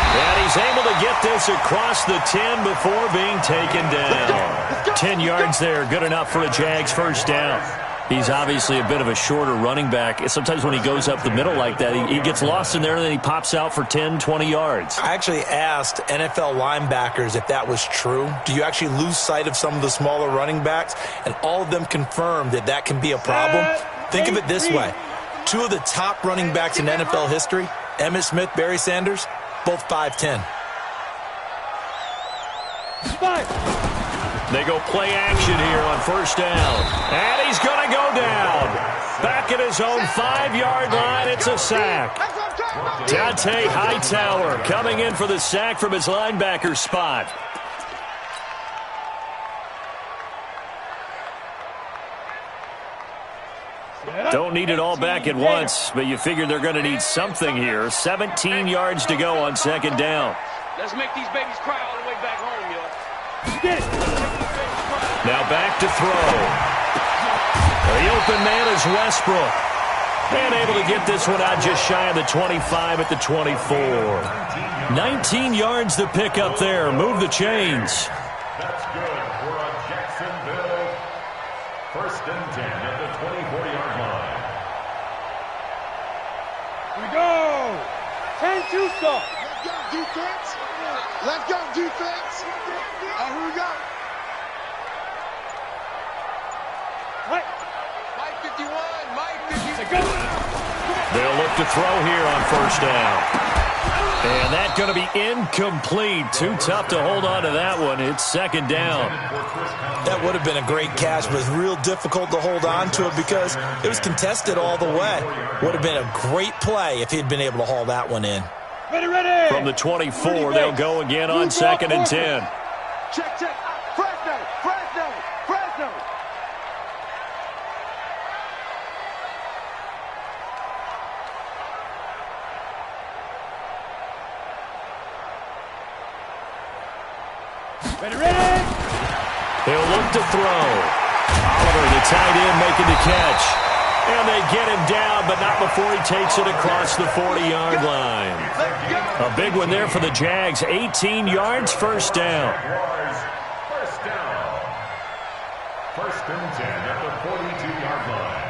And he's able to get this across the 10 before being taken down. 10 yards there, good enough for a Jags 1st down. He's obviously a bit of a shorter running back. Sometimes when he goes up the middle like that, he gets lost in there, and then he pops out for 10, 20 yards. I actually asked NFL linebackers if that was true. Do you actually lose sight of some of the smaller running backs? And all of them confirmed that that can be a problem. Think of it this way. Two of the top running backs in NFL history, Emmitt Smith, Barry Sanders, both 5'10". They go play action here on first down. And he's going to go down. Back at his own 5-yard line, it's a sack. Dont'a Hightower coming in for the sack from his linebacker spot. Don't need it all back at once, but you figure they're going to need something here. 17 yards to go on second down. Let's make these babies cry all the way back home, y'all. Now back to throw. The open man is Westbrook. And able to get this one out just shy of the 25 at the 24. 19 yards to pick up there. Move the chains. That's good for a Jacksonville. First and 10 at the 24-yard line. Here we go. 10-2 stop. Let's go, defense. Let's go, defense. Here we go. Right. Mike 51, Mike 51. Go. They'll look to throw here on first down. And that's going to be incomplete. Too tough to hold on to that one. It's second down. That would have been a great catch, but it was real difficult to hold on to it because it was contested all the way. Would have been a great play if he'd been able to haul that one in. Ready. From the 24, they'll go again on second and 10. Check. Fresno. Ready. They'll look to throw. Oliver, the tight end, making the catch. And they get him down, but not before he takes it across the 40-yard line. A big one there for the Jags. 18 yards, first down. First down. First and 10 at the 42-yard line.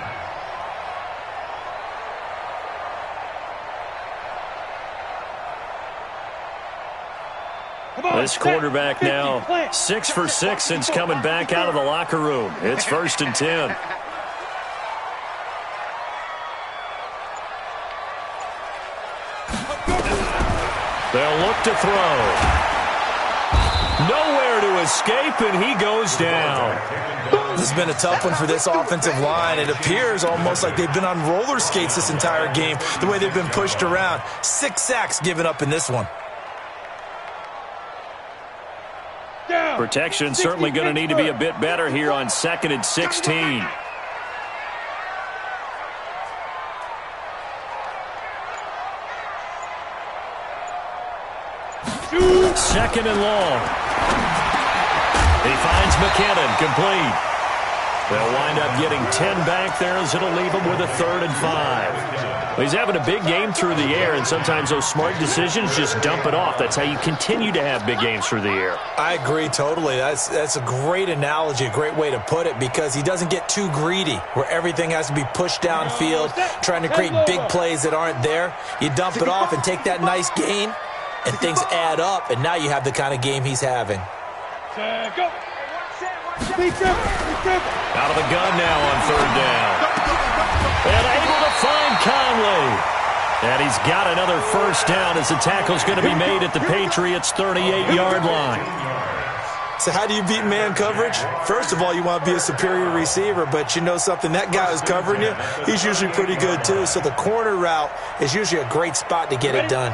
This quarterback now 6 for 6 since coming back out of the locker room. It's first and 10. They'll look to throw. Nowhere to escape, and he goes down. This has been a tough one for this offensive line. It appears almost like they've been on roller skates this entire game, the way they've been pushed around. 6 sacks given up in this one. Protection certainly going to need to be a bit better here on second and 16. Second and long. He finds McKinnon, complete. They'll wind up getting 10 back there as it'll leave him with a 3rd and 5. Well, he's having a big game through the air, and sometimes those smart decisions just dump it off. That's how you continue to have big games through the air. I agree totally. That's a great analogy, a great way to put it, because he doesn't get too greedy where everything has to be pushed downfield, trying to create big plays that aren't there. You dump it off and take that nice gain, and things add up, and now you have the kind of game he's having. Go. Out of the gun now on 3rd down. And able to find Conley. And he's got another first down as the tackle's going to be made at the Patriots' 38-yard line. So how do you beat man coverage? First of all, you want to be a superior receiver, but you know something, that guy who's covering you, he's usually pretty good too. So the corner route is usually a great spot to get it done.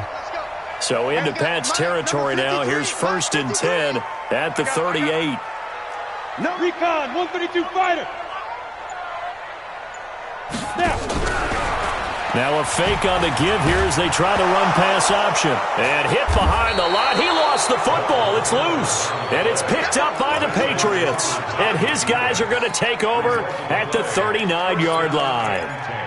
So into Pat's territory now. Here's first and 10 at the 38. No. Recon, 132 fighter. Now a fake on the give here as they try to run pass option. And hit behind the line. He lost the football. It's loose. And it's picked up by the Patriots. And his guys are going to take over at the 39-yard line.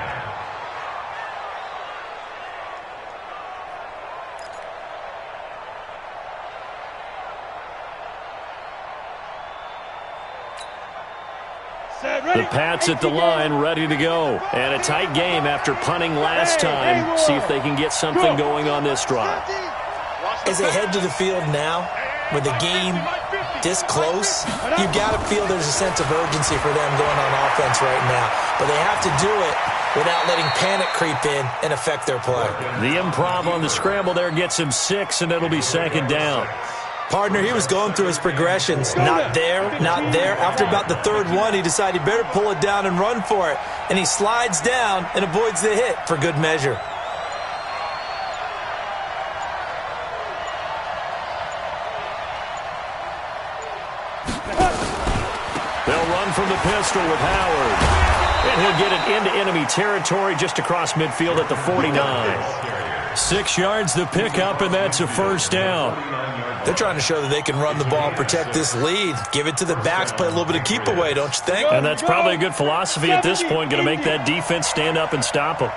The Pats at the line, ready to go. And a tight game after punting last time. See if they can get something going on this drive. As they head to the field now, with the game this close, you've got to feel there's a sense of urgency for them going on offense right now. But they have to do it without letting panic creep in and affect their play. The improv on the scramble there gets him 6, and it'll be second down. Partner, he was going through his progressions. Not there, not there. After about the third one, he decided he better pull it down and run for it. And he slides down and avoids the hit for good measure. They'll run from the pistol with Howard. And he'll get it into enemy territory just across midfield at the 49. 6 yards the pickup, and that's a first down. They're trying to show that they can run the ball and protect this lead. Give it to the backs, play a little bit of keep away, don't you think? And that's probably a good philosophy at this point, going to make that defense stand up and stop them.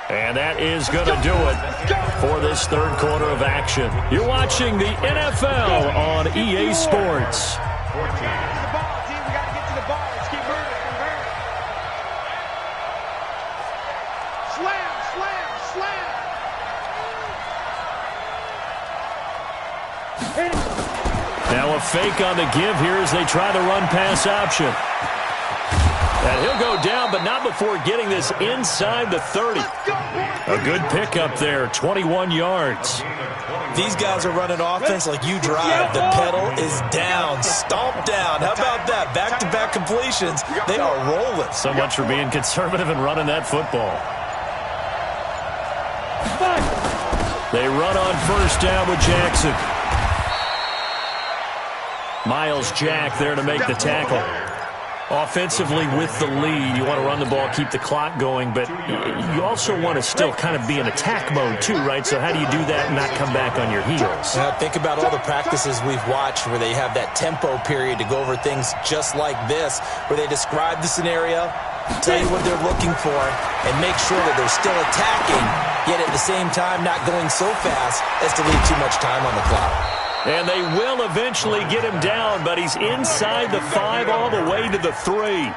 And that is going to do it for this third quarter of action. You're watching the NFL on EA Sports. Now a fake on the give here as they try the run-pass option. And he'll go down, but not before getting this inside the 30. A good pickup there, 21 yards. These guys are running offense like you drive. The pedal is down, stomped down. How about that? Back-to-back completions. They are rolling. So much for being conservative and running that football. They run on first down with Jackson. Miles Jack there to make the tackle. Offensively with the lead, you want to run the ball, keep the clock going, but you also want to still kind of be in attack mode too, right? So how do you do that and not come back on your heels? Think about all the practices we've watched where they have that tempo period to go over things just like this, where they describe the scenario, tell you what they're looking for, and make sure that they're still attacking, yet at the same time not going so fast as to leave too much time on the clock. And they will eventually get him down, but he's inside the 5 all the way to the 3.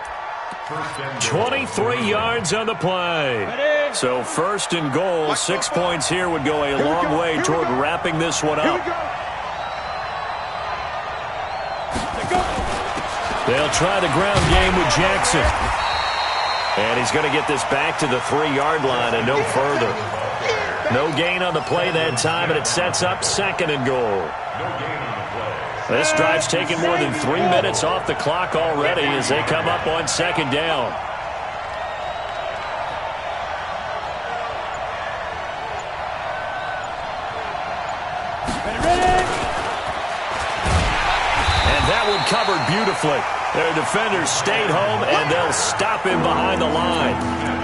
23 yards on the play. So first and goal, 6 points here would go a long way toward wrapping this one up. They'll try the ground game with Jackson. And he's going to get this back to the 3-yard line and no further. No gain on the play that time, and it sets up second and goal. This drive's taken more than 3 minutes off the clock already as they come up on second down. And that one covered beautifully. Their defenders stayed home, and they'll stop him behind the line.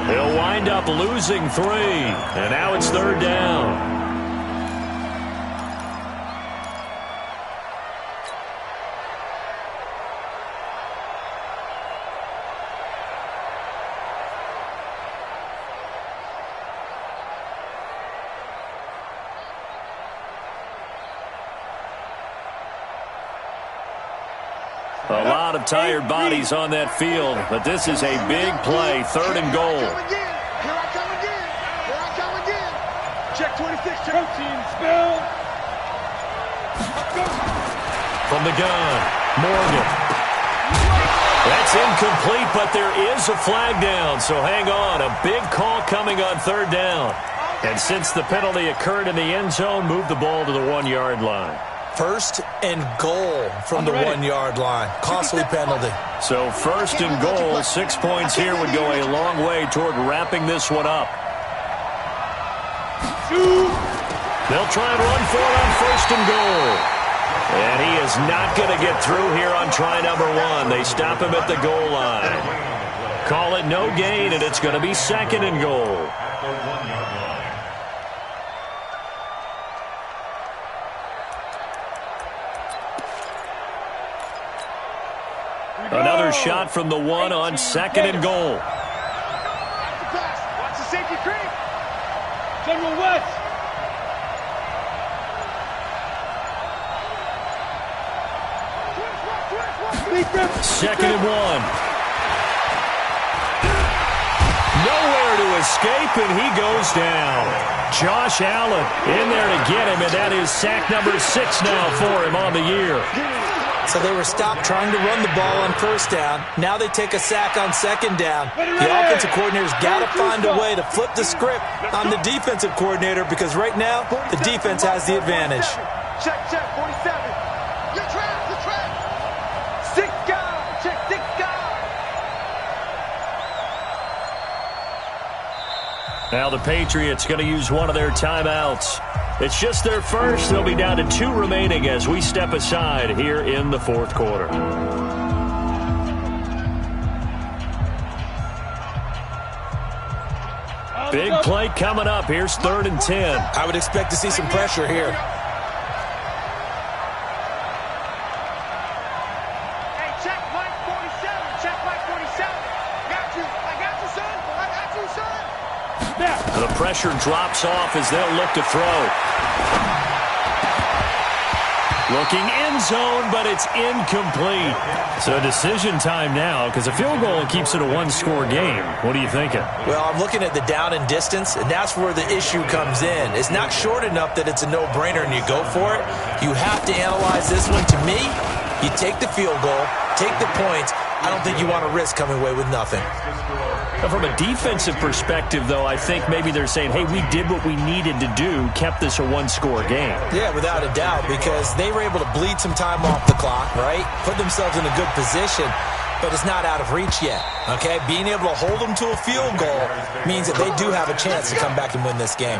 He'll wind up losing 3, and now it's third down. A lot of tired bodies on that field, but this is a big play, third and goal. Here I come again. Here I come again. Check 26. Protein spill. From the gun, Morgan. That's incomplete, but there is a flag down, so hang on. A big call coming on third down. And since the penalty occurred in the end zone, move the ball to the 1-yard line. First and goal from the 1-yard line. Costly penalty. So first and goal, 6 points here would go a long way toward wrapping this one up. They'll try and run for it on first and goal. And he is not going to get through here on try number 1. They stop him at the goal line. Call it no gain, and it's going to be second and goal. Another shot from the 1 on second and goal. Watch the safety creep. General West. 2nd and 1. Nowhere to escape, and he goes down. Josh Allen in there to get him, and that is sack number 6 now for him on the year. So they were stopped trying to run the ball on 1st down. Now they take a sack on 2nd down. The offensive coordinator's got to find a way to flip the script on the defensive coordinator because right now the defense has the advantage. Check, 47. You're trapped, you're trapped. 6 guys, check 6 guys. Now the Patriots going to use one of their timeouts. It's just their first. They'll be down to 2 remaining as we step aside here in the 4th quarter. Big play coming up. Here's 3rd and 10. I would expect to see some pressure here. Hey, check Mike 47. Check Mike 47. Got you. I got you, son. I got you, son. The pressure drops off as they'll look to throw. Looking end zone, but it's incomplete. So decision time now because a field goal keeps it a 1-score game. What are you thinking? Well, I'm looking at the down and distance, and that's where the issue comes in. It's not short enough that it's a no-brainer and you go for it. You have to analyze this one. To me, you take the field goal, take the points. I don't think you want to risk coming away with nothing. From a defensive perspective, though, I think maybe they're saying, hey, we did what we needed to do, kept this a 1-score game. Yeah, without a doubt, because they were able to bleed some time off the clock, right? Put themselves in a good position, but it's not out of reach yet, okay? Being able to hold them to a field goal means that they do have a chance to come back and win this game.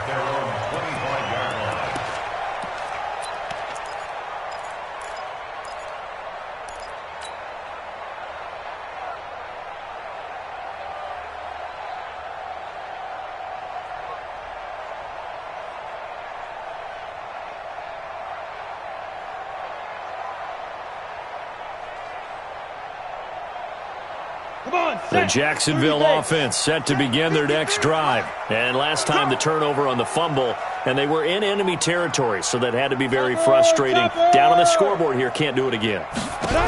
The Jacksonville offense set to begin their next drive. And last time the turnover on the fumble, and they were in enemy territory, so that had to be very frustrating. Down on the scoreboard here, can't do it again.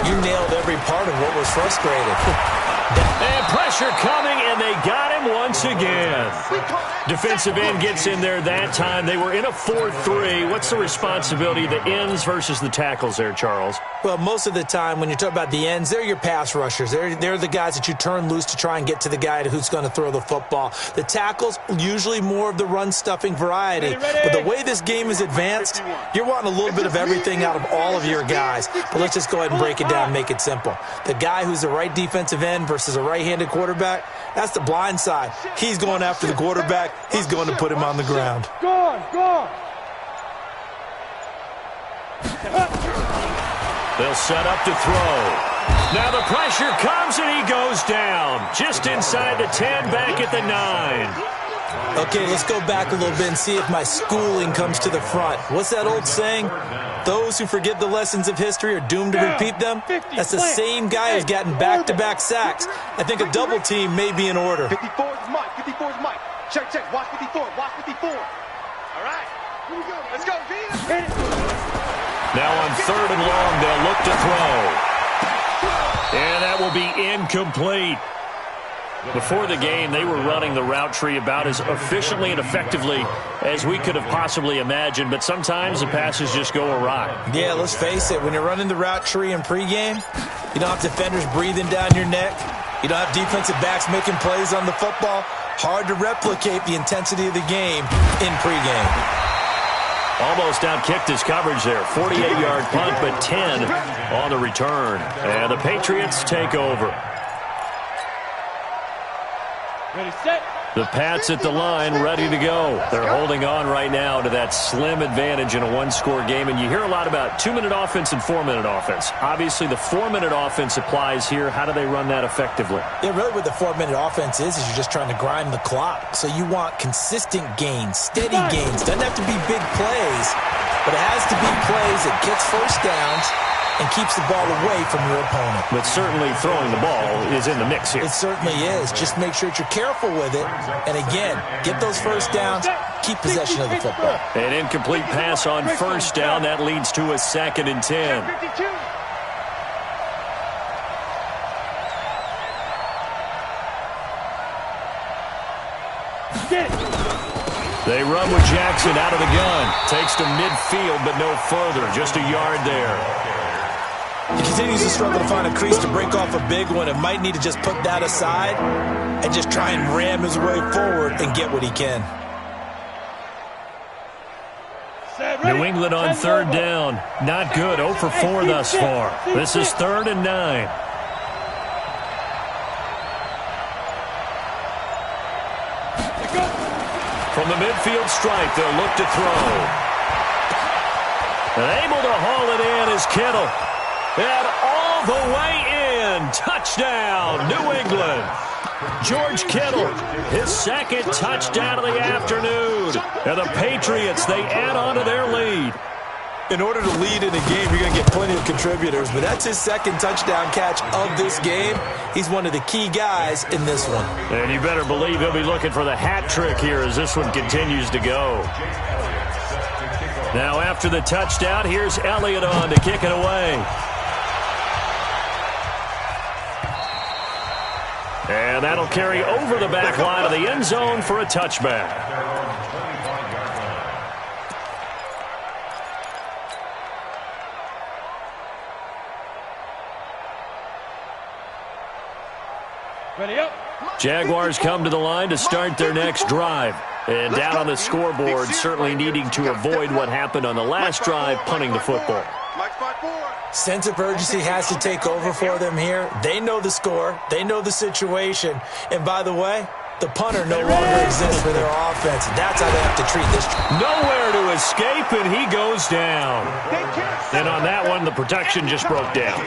You nailed every part of what was frustrating. And pressure coming, and they got him once again. Defensive end gets in there that time. They were in a 4-3. What's the responsibility of the ends versus the tackles there, Charles? Well, most of the time when you talk about the ends, they're your pass rushers. They're the guys that you turn loose to try and get to the guy who's going to throw the football. The tackles, usually more of the run-stuffing variety. But the way this game is advanced, you're wanting a little bit of everything out of all of your guys. But let's just go ahead and break it down and make it simple. The guy who's the right defensive end versus a right-handed quarterback, that's the blind side. He's going after the quarterback. He's going to put him on the ground. Gone. They'll set up to throw. Now the pressure comes and he goes down. Just inside the 10, back at the 9. Okay, let's go back a little bit and see if my schooling comes to the front. What's that old saying? Those who forget the lessons of history are doomed to repeat them. That's the same guy who's gotten back-to-back sacks. I think a double team may be in order. 54 is Mike. 54 is Mike. Check. Watch 54. Watch 54. All right. Here we go. Let's go. Hit it. Now on 3rd and long, they'll look to throw. And that will be incomplete. Before the game, they were running the route tree about as efficiently and effectively as we could have possibly imagined, but sometimes the passes just go awry. Yeah, let's face it. When you're running the route tree in pregame, you don't have defenders breathing down your neck. You don't have defensive backs making plays on the football. Hard to replicate the intensity of the game in pregame. Almost outkicked his coverage there. 48-yard punt, but 10 on the return. And the Patriots take over. Ready, set. The Pats at the line, ready to go. They're holding on right now to that slim advantage in a 1-score game. And you hear a lot about 2-minute offense and 4-minute offense. Obviously, the 4-minute offense applies here. How do they run that effectively? Yeah, really what the 4-minute offense is you're just trying to grind the clock. So you want consistent gains, steady gains. Doesn't have to be big plays, but it has to be plays that gets first downs and keeps the ball away from your opponent. But certainly throwing the ball is in the mix here. It certainly is. Just make sure that you're careful with it. And again, get those first downs, keep possession of the football. An incomplete pass on 1st down. That leads to a 2nd and 10. They run with Jackson out of the gun. Takes to midfield, but no further. Just a yard there. He continues to struggle to find a crease to break off a big one and might need to just put that aside and just try and ram his way forward and get what he can. New England on third down. Not good. 0 for 4 thus far. This is 3rd and 9. From the midfield stripe, they'll look to throw. And able to haul it in is Kittle. And all the way in. Touchdown, New England. George Kittle, his 2nd touchdown of the afternoon. And the Patriots, they add on to their lead. In order to lead in a game, you're going to get plenty of contributors, but that's his 2nd touchdown catch of this game. He's one of the key guys in this one. And you better believe he'll be looking for the hat trick here as this one continues to go. Now after the touchdown, here's Elliott on to kick it away. And that'll carry over the back line of the end zone for a touchback. Ready up. Jaguars come to the line to start their next drive. And down on the scoreboard, certainly needing to avoid what happened on the last drive, punting the football. Sense of urgency has to take over for them here. They know the score. They know the situation. And by the way, the punter no longer exists for their offense. That's how they have to treat this. Nowhere to escape, and he goes down. And on that one, the protection just broke down.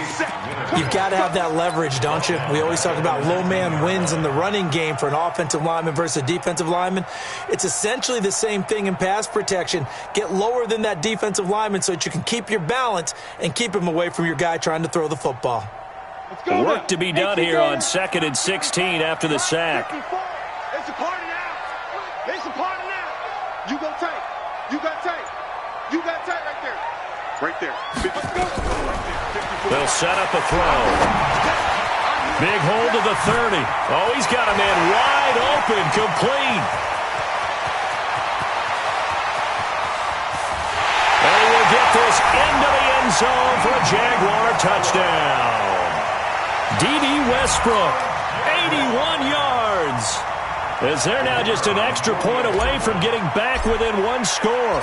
You've got to have that leverage, don't you? We always talk about low man wins in the running game for an offensive lineman versus a defensive lineman. It's essentially the same thing in pass protection. Get lower than that defensive lineman so that you can keep your balance and keep him away from your guy trying to throw the football. Work to be done here on 2nd and 16 after the sack. It's a party now. It's a party now. You go tight. You got tight. You got tight right there. Right there. Let's go. They'll set up a throw. Big hold of the 30. Oh, he's got a man wide open, complete. And he will get this into the end zone for a Jaguar touchdown. D.D. Westbrook, 81 yards. As they're now just an extra point away from getting back within one score.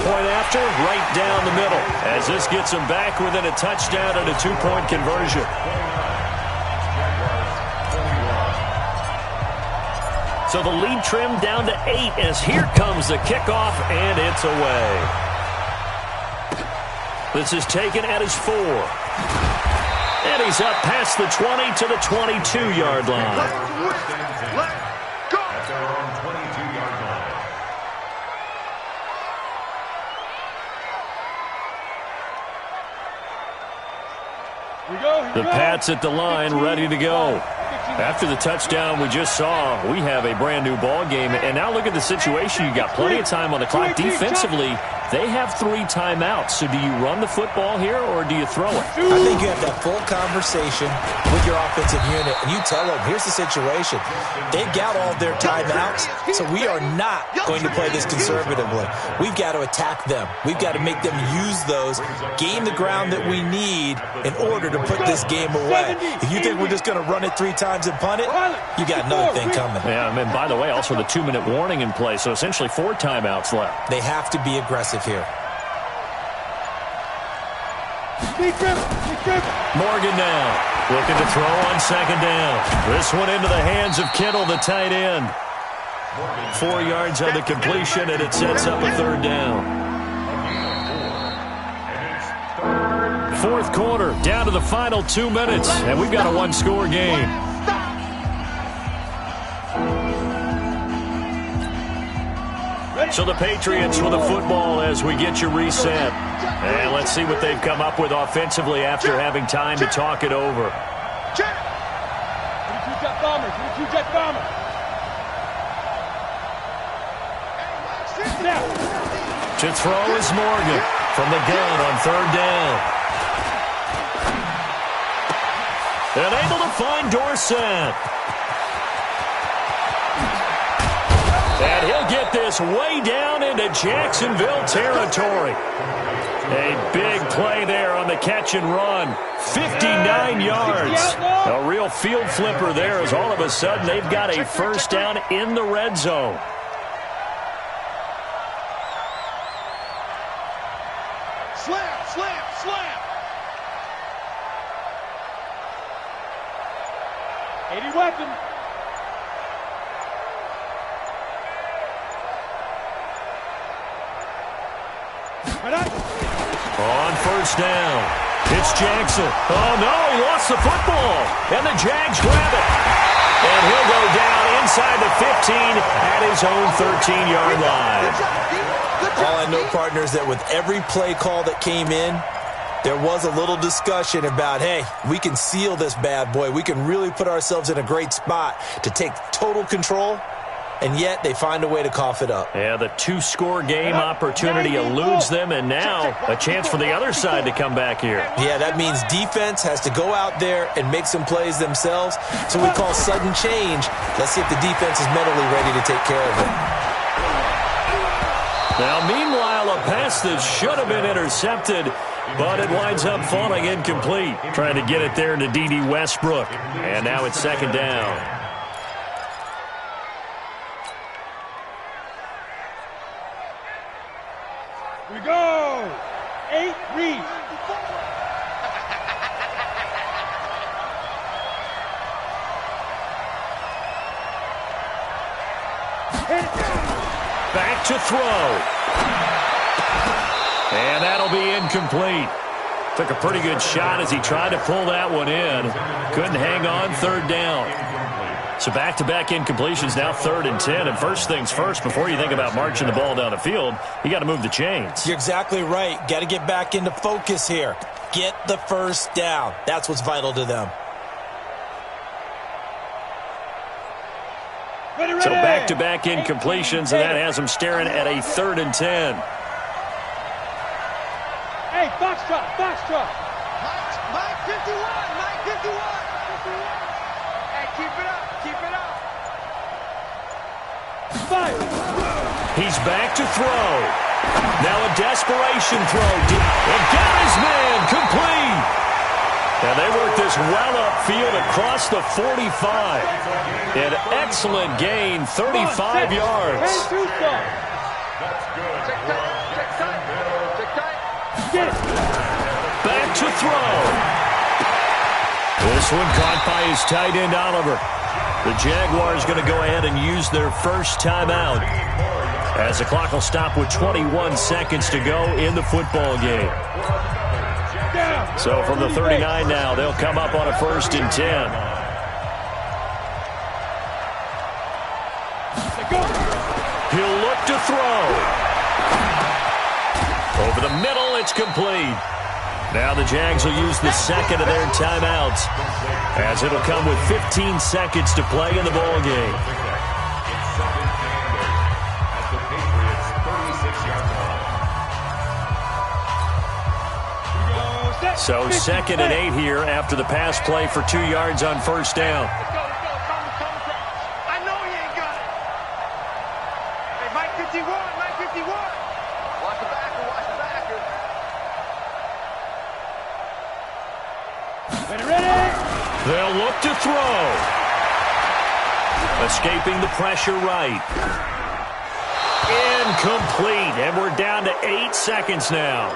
Point after, right down the middle, as this gets them back within a touchdown and a 2-point conversion. So the lead trimmed down to 8 as here comes the kickoff, and it's away. This is taken at his 4. And he's up past the 20 to the 22-yard line. Let's go. That's our own 22-yard line. The Pats at the line, ready to go. After the touchdown we just saw, we have a brand-new ball game. And now look at the situation. You got plenty of time on the clock. Defensively, they have 3 timeouts. So do you run the football here or do you throw it? I think you have that full conversation with your offensive unit, and you tell them, here's the situation. They've got all their timeouts, so we are not going to play this conservatively. We've got to attack them. We've got to make them use those, gain the ground that we need in order to put this game away. If you think we're just going to run it 3 times and punt it, you got another thing coming. Yeah, and by the way, also the 2-minute warning in play, so essentially 4 timeouts left. They have to be aggressive here. Morgan now, looking to throw on 2nd down. This one into the hands of Kittle, the tight end. 4 yards on the completion, and it sets up a 3rd down. 4th quarter, down to the final 2 minutes, and we've got a 1-score game. So the Patriots with the football as we get you reset. And let's see what they've come up with offensively after having time to talk it over. 22-jet bomber, 22-jet bomber. To throw is Morgan from the gun on 3rd down. And able to find Dorsett. And he'll get this way down into Jacksonville territory. A big play there on the catch and run. 59 yards. A real field flipper there as all of a sudden they've got a first down in the red zone. Slam, slam, slam. 80 weapon. On first down, it's Jackson. Oh, no, he lost the football. And the Jags grab it. And he'll go down inside the 15 at his own 13-yard line. All I know, partner, is that with every play call that came in, there was a little discussion about, hey, we can seal this bad boy. We can really put ourselves in a great spot to take total control, and yet they find a way to cough it up. Yeah, the two-score game opportunity eludes them, and now a chance for the other side to come back here. Yeah, that means defense has to go out there and make some plays themselves. So we call sudden change. Let's see if the defense is mentally ready to take care of it. Now, meanwhile, a pass that should have been intercepted, but it winds up falling incomplete. Trying to get it there to D.D. Westbrook. And now it's second down. We go. 8 read. Back to throw. And that'll be incomplete. Took a pretty good shot as he tried to pull that one in. Couldn't hang on, third down. So back-to-back incompletions, now 3rd and 10. And first things first, before you think about marching the ball down the field, you got to move the chains. You're exactly right. Got to get back into focus here. Get the first down. That's what's vital to them. Ready, ready. So back-to-back incompletions, and that has them staring at a 3rd and 10. Hey, box truck, box truck. Mike 51, Mike 51. Hey, keep it up, keep it up. 5. He's back to throw. Now a desperation throw. And got his man complete. And they work this well upfield across the 45. An excellent gain, 35 yards. That's good. Check tight, check tight, check tight. Get it. Back to throw. This one caught by his tight end, Oliver. The Jaguars going to go ahead and use their first timeout as the clock will stop with 21 seconds to go in the football game. So from the 39 now, they'll come up on a 1st and 10. He'll look to throw. Over the middle, it's complete. Now the Jags will use the second of their timeouts as it'll come with 15 seconds to play in the ball game. So 2nd and 8 here after the pass play for 2 yards on first down. Let's go, I know he ain't got it. Hey, Mike 51, Mike 51. Watch the backer, watch the backer. Ready, ready. They'll look to throw. Escaping the pressure right. Incomplete, and we're down to 8 seconds now.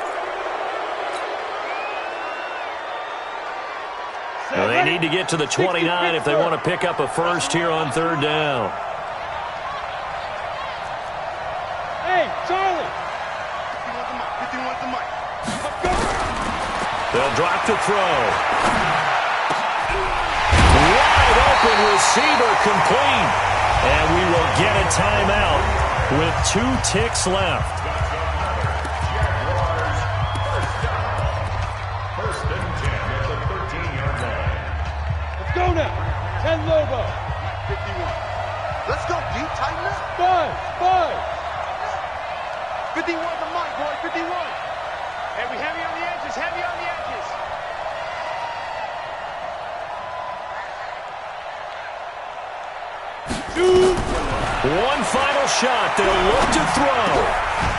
Well, they need to get to the 29 if they want to pick up a first here on 3rd down. Hey, Charlie. 51 to Mike. They'll drop to throw. Wide open receiver complete. And we will get a timeout with 2 ticks left. Go now. 10 Lobo. 51. Let's go, D. Tighten up. 5. 51 to Mike, boy. 51. Hey, we heavy on the edges. Heavy on the edges. One final middle shot. They'll look to throw.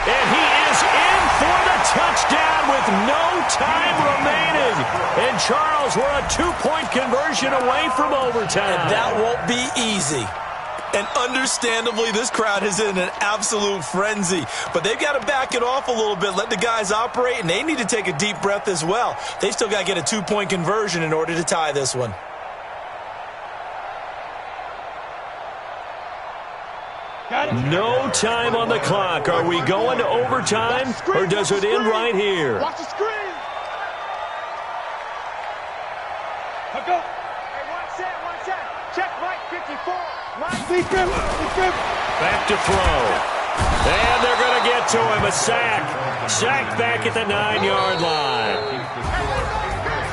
And he is in for the touchdown with no time remaining. And Charles, we're a 2-point conversion away from overtime. And that won't be easy. And understandably, this crowd is in an absolute frenzy. But they've got to back it off a little bit, let the guys operate, and they need to take a deep breath as well. They've still got to get a 2-point conversion in order to tie this one. No time on the clock. Are we going to overtime, or does it end right here? Watch the screen. Go. Hey, one set. Check Mike 54. Back to throw. And they're going to get to him. A sack. Sack back at the 9-yard line.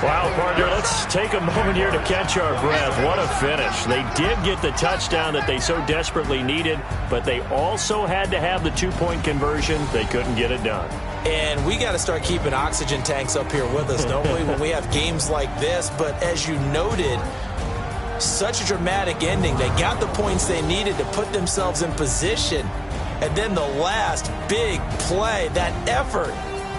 Wow, partner, let's take a moment here to catch our breath. What a finish. They did get the touchdown that they so desperately needed, but they also had to have the 2-point conversion. They couldn't get it done. And we got to start keeping oxygen tanks up here with us, don't we, when we have games like this? But as you noted, such a dramatic ending. They got the points they needed to put themselves in position. And then the last big play, that effort,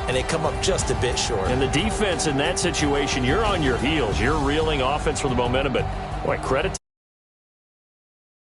and they come up just a bit short. And the defense in that situation, you're on your heels. You're reeling offense for the momentum, but boy, credit